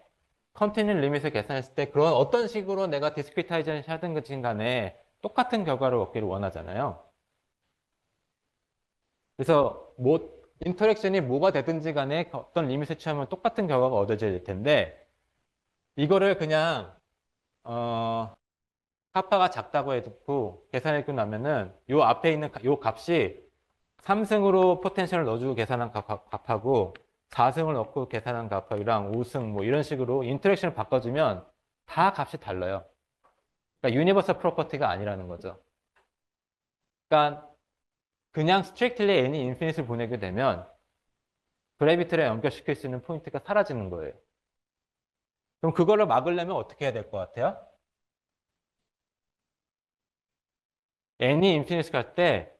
컨티뉴 리밋을 계산했을 때 그런 어떤 식으로 내가 디스크리타이제이션 하든 간에 똑같은 결과를 얻기를 원하잖아요. 그래서 인터랙션이 뭐가 되든지 간에 어떤 리밋을 취하면 똑같은 결과가 얻어져야 될 텐데 이거를 그냥 카파가 작다고 해놓고 계산해주고 나면은 요 앞에 있는 요 값이 3승으로 포텐셜을 넣어주고 계산한 값하고 4승을 넣고 계산한 값이랑 5승 뭐 이런 식으로 인터랙션을 바꿔주면 다 값이 달라요. 그러니까 유니버설 프로퍼티가 아니라는 거죠. 그러니까 그냥 스트릭틀리 n이 인피니트를 보내게 되면 그래비티를 연결시킬 수 있는 포인트가 사라지는 거예요. 그럼 그거를 막으려면 어떻게 해야 될 것 같아요? n이 인피니트 갈 때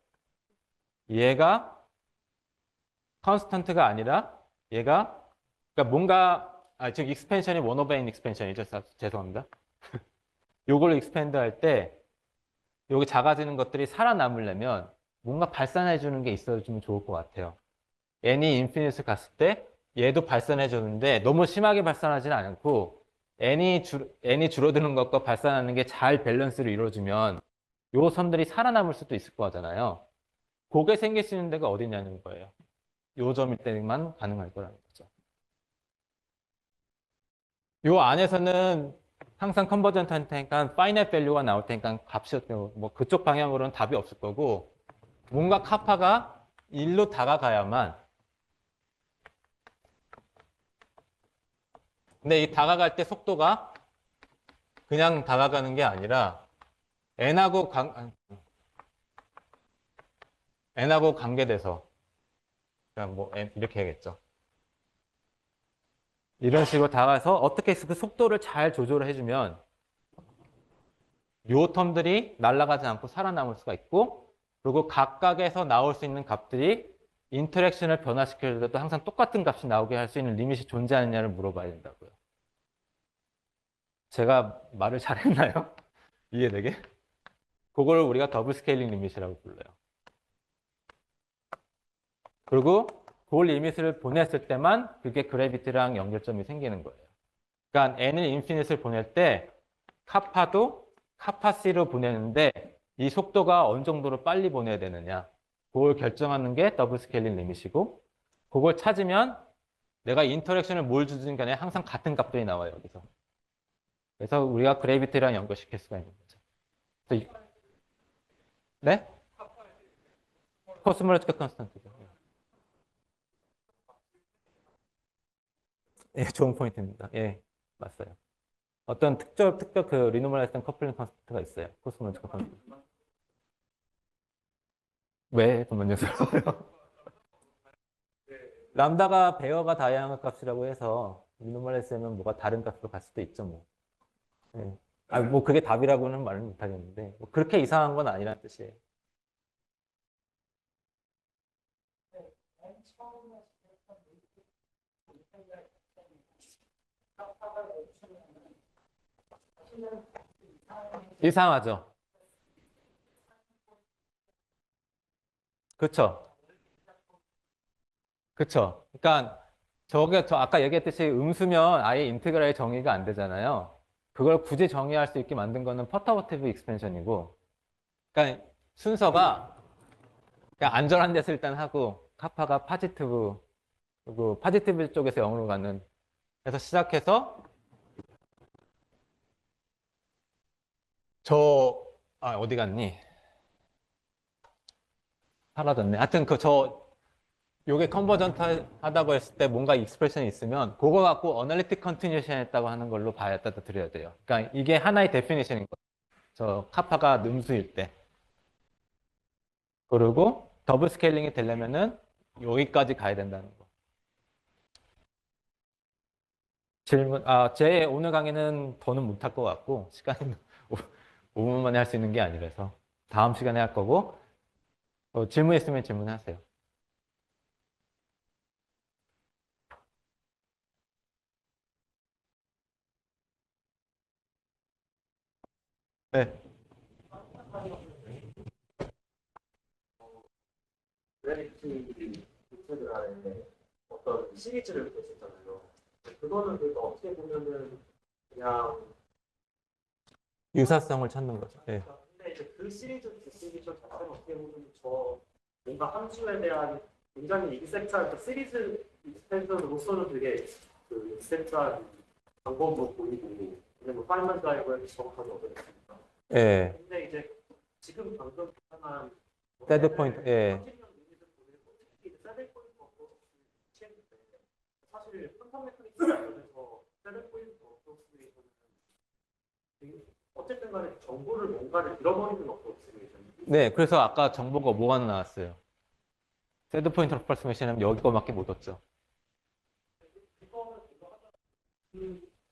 얘가 컨스턴트가 아니라 얘가 그러니까 뭔가 즉 익스펜션이 원 오버 n 익스펜션이죠. 죄송합니다. 요걸 익스펜드 할 때 여기 작아지는 것들이 살아남으려면 뭔가 발산해 주는 게 있어주면 좋을 것 같아요. n이 인피니트 갔을 때 얘도 발산해 주는데 너무 심하게 발산하지는 않고 n이 줄어드는 것과 발산하는 게 잘 밸런스를 이루어주면 요 섬들이 살아남을 수도 있을 거잖아요. 그게 생길 수 있는 데가 어디냐는 거예요. 요 점일 때만 가능할 거라는 거죠. 요 안에서는 항상 컨버전트 할 테니까 파이널 밸류가 나올 테니까 값이 뭐 그쪽 방향으로는 답이 없을 거고 뭔가 카파가 1로 다가가야만 근데 이 다가갈 때 속도가 그냥 다가가는 게 아니라 n하고 관계돼서 그냥 뭐 이렇게 해야겠죠. 이런 식으로 다가가서 어떻게 해서 그 속도를 잘 조절을 해주면 요 텀들이 날아가지 않고 살아남을 수가 있고 그리고 각각에서 나올 수 있는 값들이 인터랙션을 변화시키려도 항상 똑같은 값이 나오게 할 수 있는 리밋이 존재하느냐를 물어봐야 된다고요. 제가 말을 잘했나요? 이해되게? 그걸 우리가 더블 스케일링 리밋이라고 불러요. 그리고 그 리밋을 보냈을 때만 그게 그래비티랑 연결점이 생기는 거예요. 그러니까 n을 인피니트를 보낼 때 카파도 카파 C로 보내는데 이 속도가 어느 정도로 빨리 보내야 되느냐 그걸 결정하는 게 더블 스케일링 리밋이고 그걸 찾으면 내가 인터랙션을 뭘 주든 간에 항상 같은 값들이 나와요 여기서. 그래서 우리가 그래비티랑 연결시킬 수가 있는 거죠. 네? 코스모로티컬 컨스턴트죠. 예, 좋은 포인트입니다. 예, 맞아요. 어떤 특별 그 리노멀라이즈된 커플링 컨스턴트가 있어요. 코스모로티컬 컨스턴트. 왜? 잠깐만요. 람다가 배어가 다양한 값이라고 해서 리노멀라이즈하면 뭐가 다른 값으로 갈 수도 있죠, 뭐. 예. 뭐 그게 답이라고는 말을 못 하겠는데 뭐 그렇게 이상한 건 아니라는 뜻이에요. 이상하죠? 그쵸? 그쵸? 그러니까 저 아까 얘기했듯이 음수면 아예 인테그랄의 정의가 안 되잖아요. 그걸 굳이 정의할 수 있게 만든 거는 퍼터버티브 익스펜션이고 그러니까 순서가 그냥 안전한 데서 일단 하고 카파가 파지티브 그리고 파지티브 쪽에서 0으로 가는 그래서 시작해서 어디 갔니? 사라졌네. 하여튼 요게 컨버전트 하다고 했을 때 뭔가 익스프레션이 있으면 그거 갖고 어널리틱 컨티뉴션 했다고 하는 걸로 받아 들여야 돼요. 그러니까 이게 하나의 데피니션인 거죠. 저 카파가 능수일 때. 그리고 더블 스케일링이 되려면은 여기까지 가야 된다는 거. 제 오늘 강의는 더는 못할 것 같고, 시간이 5분 만에 할 수 있는 게 아니라서. 다음 시간에 할 거고, 질문 있으면 질문하세요. 네. 리얼리티 유튜브를 하는데 어떤 시리즈를 보셨잖아요. 그거는 그러니까 어떻게 보면은 그냥 유사성을 찾는 거죠. 네. 근데 이제 그 시리즈 자체는 어떻게 보면 저 뭔가 한 수에 대한 굉장히 익센트한 그 시리즈 익스텐션으로서는 되게 그 익센트한 방법도 보이고 왜냐면 파이널 다이버를 정확하게 얻어냈으니까. 예. 근데 이제 지금 방금 비판한 새드 포인트, 예. 사실 펀더멘털리스트에서 세븐포인트 어프로스메이션은 어쨌든 간에 정보를 뭔가를 잃어버리는 어프로스메이션. 네, 그래서 아까 정보가 뭐가 나왔어요? 새드 포인트 어프로스메이션은 여기 거밖에 못 얻죠.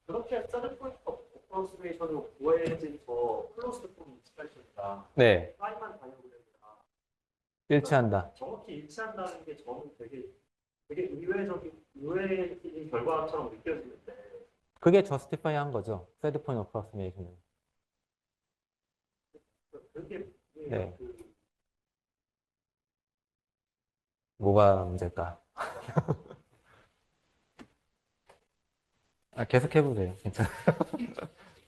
그렇게 세븐포인트 어프로스메이션으로 구해진 저 클로스드 폼 익스프레션이다. 네, 파이만 다이어그램이다. 일치한다. 정확히 일치한다는 게 저는 되게 의외적인 결과처럼 느껴지는데 그게 저스티파이 한 거죠. 새드 포인트 어프로스메이션은. 그게 네. 그 뭐가 문제일까? 계속 해보세요. 괜찮아요.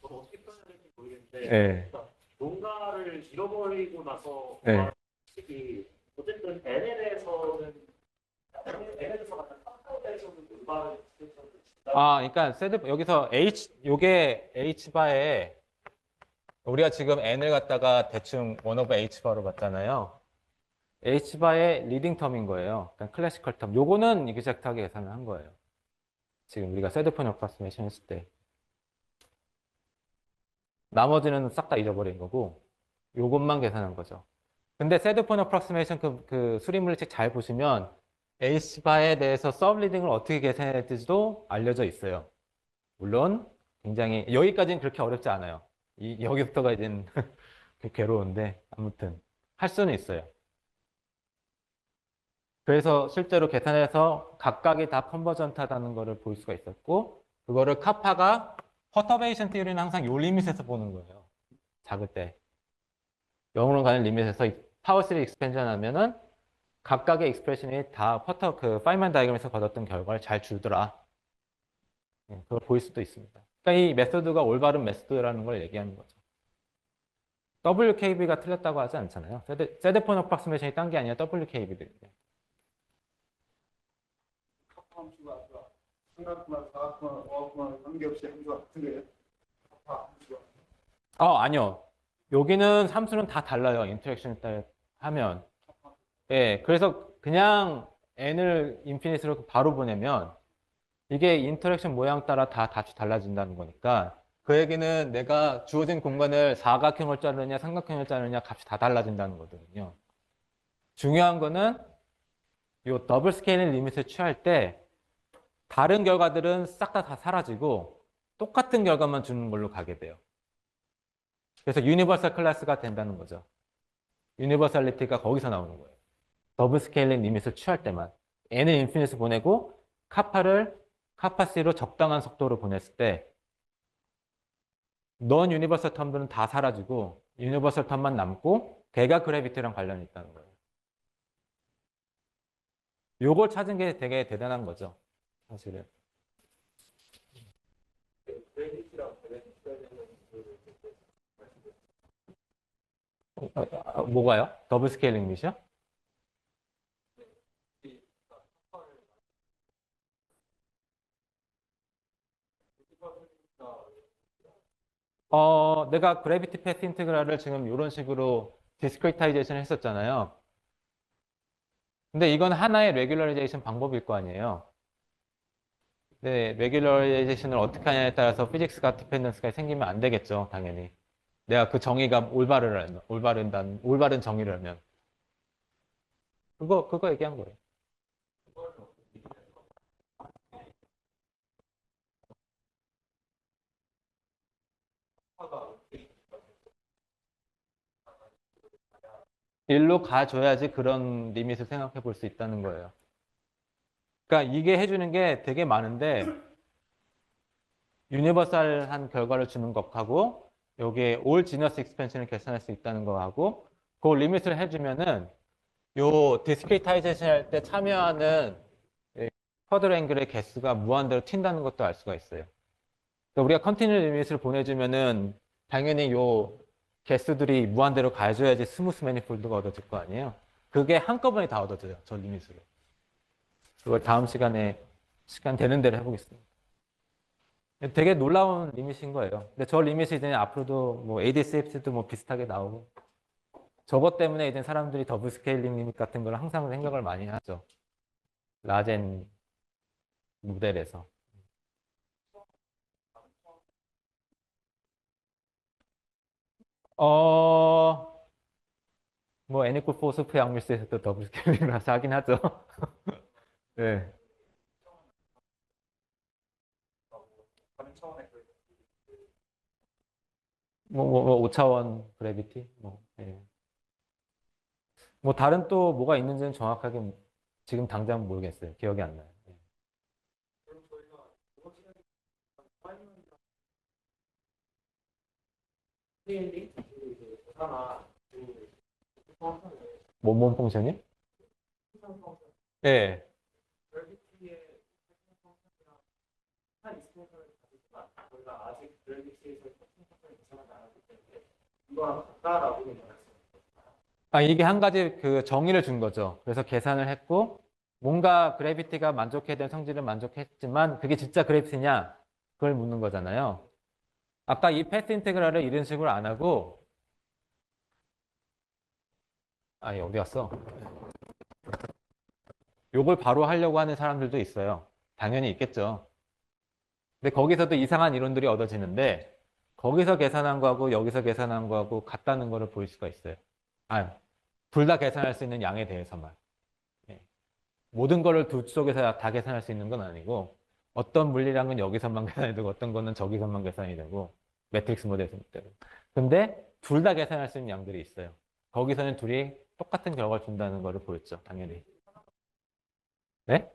저는 어떻게 표현해야 될지 모르겠는데 네. 그러니까 뭔가를 잃어버리고 나서 네. 솔직히 어쨌든 NL에서 같은 컴퓨터에서는 뭔가를 그러니까 여기서 요게 H바에 우리가 지금 N을 갖다가 대충 원 오브 H바로 봤잖아요. H바의 리딩 텀인 거예요. 그러니까 클래시컬 텀. 요거는 이그젝트하게 계산을 한 거예요. 지금 우리가 세드포인 어프로스메이션 했을 때. 나머지는 싹 다 잊어버린 거고 요것만 계산한 거죠. 근데 세드포인 어프로스메이션 그 수리물리책 잘 보시면 H바에 대해서 서브리딩을 어떻게 계산해야 될지도 알려져 있어요. 물론 굉장히 여기까지는 그렇게 어렵지 않아요. 여기부터가 이제 괴로운데 아무튼 할 수는 있어요. 그래서 실제로 계산해서 각각이 다 컨버전트하다는 것을 볼 수가 있었고 그거를 카파가 퍼터베이션 티어리는 항상 요 리밋에서 보는 거예요. 작을 때. 0으로 가는 리밋에서 파워 3 익스펜션 하면은 각각의 익스프레션이 다 파이만 다이그램에서 받았던 결과를 잘 주더라. 그걸 보일 수도 있습니다. 그러니까 이 메소드가 올바른 메소드라는 걸 얘기하는 거죠. WKB가 틀렸다고 하지 않잖아요. 세드폰 어프로스메이션이 딴 게 아니라 WKB들이에요. 함수가 아니라 삼각만, 사각만, 오각만 관계없이 함수가 같은 거예요. 함수가. 아니요. 여기는 함수는 다 달라요. 인터랙션에 따라 하면. 예, 그래서 그냥 n을 인피니트로 바로 보내면 이게 인터랙션 모양 따라 다 값이 달라진다는 거니까 그 얘기는 내가 주어진 공간을 사각형을 자르느냐 삼각형을 자르느냐 값이 다 달라진다는 거거든요. 중요한 거는 이 더블 스케일링 리밋을 취할 때 다른 결과들은 싹 다 사라지고 똑같은 결과만 주는 걸로 가게 돼요. 그래서 유니버설 클래스가 된다는 거죠. 유니버설리티가 거기서 나오는 거예요. 더블 스케일링 리밋을 취할 때만 n을 인피니트 보내고 카파 C로 적당한 속도로 보냈을 때 넌 유니버설 텀들은 다 사라지고 유니버설 텀만 남고 걔가 그래비티랑 관련이 있다는 거예요. 요걸 찾은 게 되게 대단한 거죠. 사실은. 뭐가요? 더블 스케일링 미시요? 내가 그래비티 패스 인테그랄을 지금 이런 식으로 디스크리타이제이션 했었잖아요. 근데 이건 하나의 레귤러리제이션 방법일 거 아니에요. 근데 레귤러리제이션을 어떻게 하냐에 따라서 피직스가 디펜던스가 생기면 안 되겠죠, 당연히. 내가 그 정의가 올바른 정의를 하면. 그거 얘기한 거예요. 일로 가줘야지 그런 리밋을 생각해 볼 수 있다는 거예요. 그러니까 이게 해주는 게 되게 많은데, 유니버설한 결과를 주는 것하고, 여기에 올 지너스 익스펜션을 계산할 수 있다는 거하고, 그 리밋을 해주면은, 요 디스크리타이제이션 할 때 참여하는 쿼드 앵글의 개수가 무한대로 튄다는 것도 알 수가 있어요. 그러니까 우리가 컨티뉴 리밋을 보내주면은 당연히 요 개수들이 무한대로 가져야지 스무스 매니폴드가 얻어질 거 아니에요. 그게 한꺼번에 다 얻어져요. 저 리밋으로. 그걸 다음 시간 되는 대로 해보겠습니다. 되게 놀라운 리밋인 거예요. 근데 저 리밋이 이제 앞으로도 뭐 ADCF도 뭐 비슷하게 나오고 저것 때문에 이제 사람들이 더블 스케일링 리밋 같은 걸 항상 생각을 많이 하죠. 라젠 모델에서. 뭐 n equal 4 스프 약밀수에서도 더블 스케일링이라서 하긴 하죠. 네. 다른 차원의 뭐 5차원 그래비티? 뭐, 예. 뭐 다른 또 뭐가 있는지는 정확하게 지금 당장 모르겠어요. 기억이 안 나요. 예. 그럼 저희가 이번 시간에 파이널 스케일링 그리고 이제 계산한 그 뭔 펑션이? 예. 그래비티의 펑션이랑 한 익스텐션을 가지지만 저희가 아직 그래비티에서 펑션을 계산하지 않았기 때문에 이거랑 같다라고 말했어요. 아, 이게 한 가지 그 정의를 준 거죠. 그래서 계산을 했고, 뭔가 그래비티가 만족해야 될 성질을 만족했지만, 그게 진짜 그래비티냐? 그걸 묻는 거잖아요. 아까 이 패스 인테그랄을 이런 식으로 안 하고, 아니, 어디 갔어? 요걸 바로 하려고 하는 사람들도 있어요. 당연히 있겠죠. 근데 거기서도 이상한 이론들이 얻어지는데, 거기서 계산한 거하고 여기서 계산한 거하고 같다는 거를 볼 수가 있어요. 아, 둘 다 계산할 수 있는 양에 대해서만. 예. 모든 거를 두 쪽에서 다 계산할 수 있는 건 아니고 어떤 물리량은 여기서만 계산이 되고 어떤 거는 저기서만 계산이 되고 매트릭스 모델에서 되고 근데 둘 다 계산할 수 있는 양들이 있어요. 거기서는 둘이 똑같은 결과를 준다는 거를 보였죠. 당연히. 네?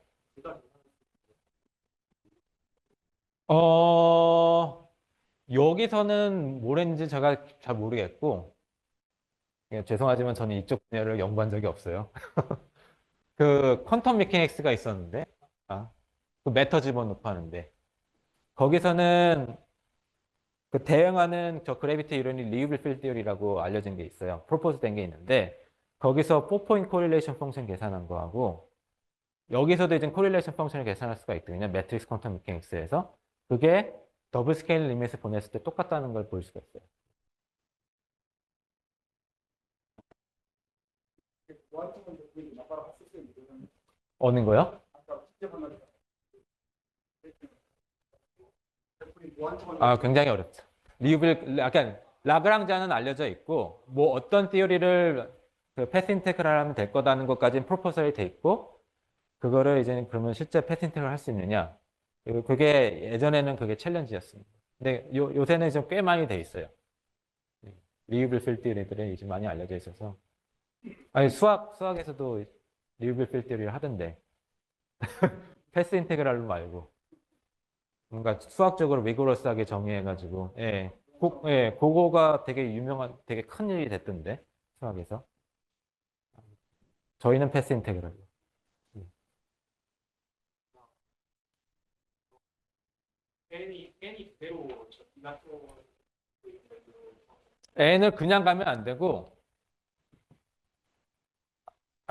여기서는 뭐랬는지 제가 잘 모르겠고 예, 죄송하지만 저는 이쪽 분야를 연구한 적이 없어요. 그 퀀텀 메케닉스가 있었는데 그 매터 집어넣고 하는데 거기서는 그 대응하는 저 그래비티 이론이 리우빌 필드 티어리라고 알려진 게 있어요. 프로포즈 된 게 있는데 거기서 4포인트 코릴레이션 펑션 계산한 거하고 여기서도 이제 코릴레이션 펑션을 계산할 수가 있거든요. 매트릭스 퀀텀 메케닉스에서 그게 더블 스케일 리밋을 보냈을 때 똑같다는 걸 볼 수가 있어요. 어는 거요? 아, 굉장히 어렵죠. 리우빌, 약간 라그랑자는 알려져 있고, 뭐 어떤 티어리를 그 패스 인테그랄 하면 될 거다는 것까지는 프로포설이 돼 있고, 그거를 이제 그러면 실제 패스 인테그랄 할 수 있느냐? 그리고 그게 예전에는 그게 챌린지였습니다. 근데 요새는 좀 꽤 많이 돼 있어요. 리우빌 필드 티어리들이 이제 많이 알려져 있어서. 아니, 수학에서도 리우빌 필드 티어리를 하던데, 패스 인테그랄로 말고. 뭔가 수학적으로 리고러스하게 정의해가지고, 예, 그거가 되게 유명한, 되게 큰 일이 됐던데, 수학에서. 저희는 패스 인테그랄. 괜히 그대로 이낙도 n을 그냥 가면 안 되고,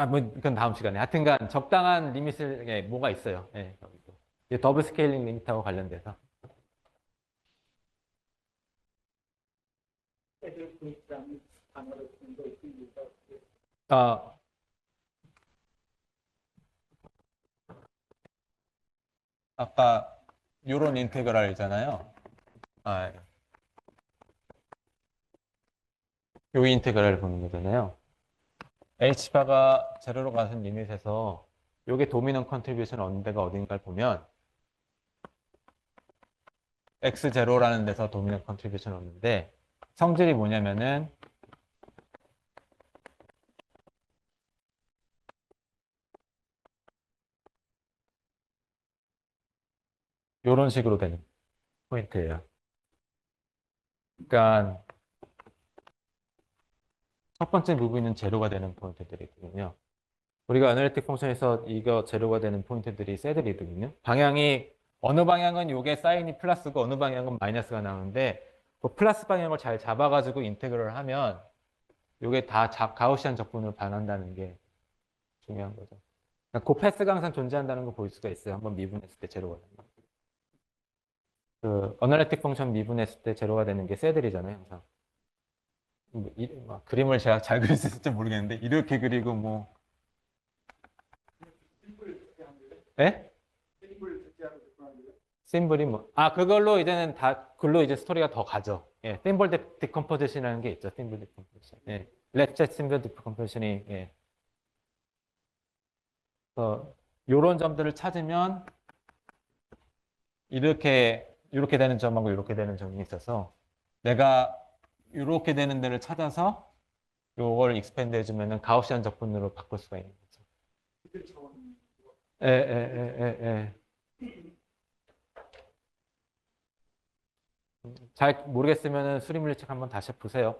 뭐, 그건 다음 시간에. 하여튼간 적당한 리밋을, 예, 뭐가 있어요. 예, 여기도. 이제 더블 스케일링 리밋하고 관련돼서. 애들 구입장 단어를 좀더 있으니까 아, 아까 요런 인테그랄이잖아요. 아, 요 인테그랄을 보는 거잖아요. h바가 제로로 가는 리밋에서 요게 도미넌 컨트리뷰션 얻는 데가 어딘가를 보면 x0라는 데서 도미넌 컨트리뷰션 얻는데 성질이 뭐냐면은 요런 식으로 되는 포인트예요. 그러니까 첫 번째 부분은 제로가 되는 포인트들이 있거든요. 우리가 애널리틱 펑션에서 이거 제로가 되는 포인트들이 셋들이거든요. 방향이 어느 방향은 요게 사인이 플러스고 어느 방향은 마이너스가 나오는데 그 플러스 방향을 잘 잡아가지고 인테그럴을 하면 요게 다 가우시안 적분으로 반한다는 게 중요한 거죠. 그러니까 그 패스가 항상 존재한다는 거 볼 수가 있어요. 한번 미분했을 때 제로가 되는 거. 그 어널리틱 펑션 미분했을 때 제로가 되는 게 셋들이잖아요. 항상. 막 그림을 제가 잘 그릴 수 있을지 모르겠는데 이렇게 그리고 뭐 예? 심볼이 뭐, 그걸로 이제는 글로 이제 스토리가 더 가죠. 예, 심볼 디컴포지션이라는 게 있죠. 심볼 디컴포지션. 예, 랩체 심볼 디컴포지션이, 예. 요런 점들을 찾으면, 이렇게 되는 점하고 이렇게 되는 점이 있어서, 내가 이렇게 되는 데를 찾아서, 요걸 익스펜드 해주면은 가우시안 적분으로 바꿀 수가 있는 거죠. 예, 예, 예, 예, 예. 잘 모르겠으면 수리물리책 한번 다시 보세요.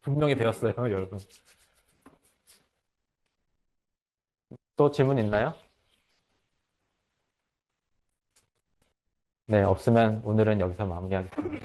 분명히 배웠어요, 여러분. 또 질문 있나요? 네, 없으면 오늘은 여기서 마무리하겠습니다.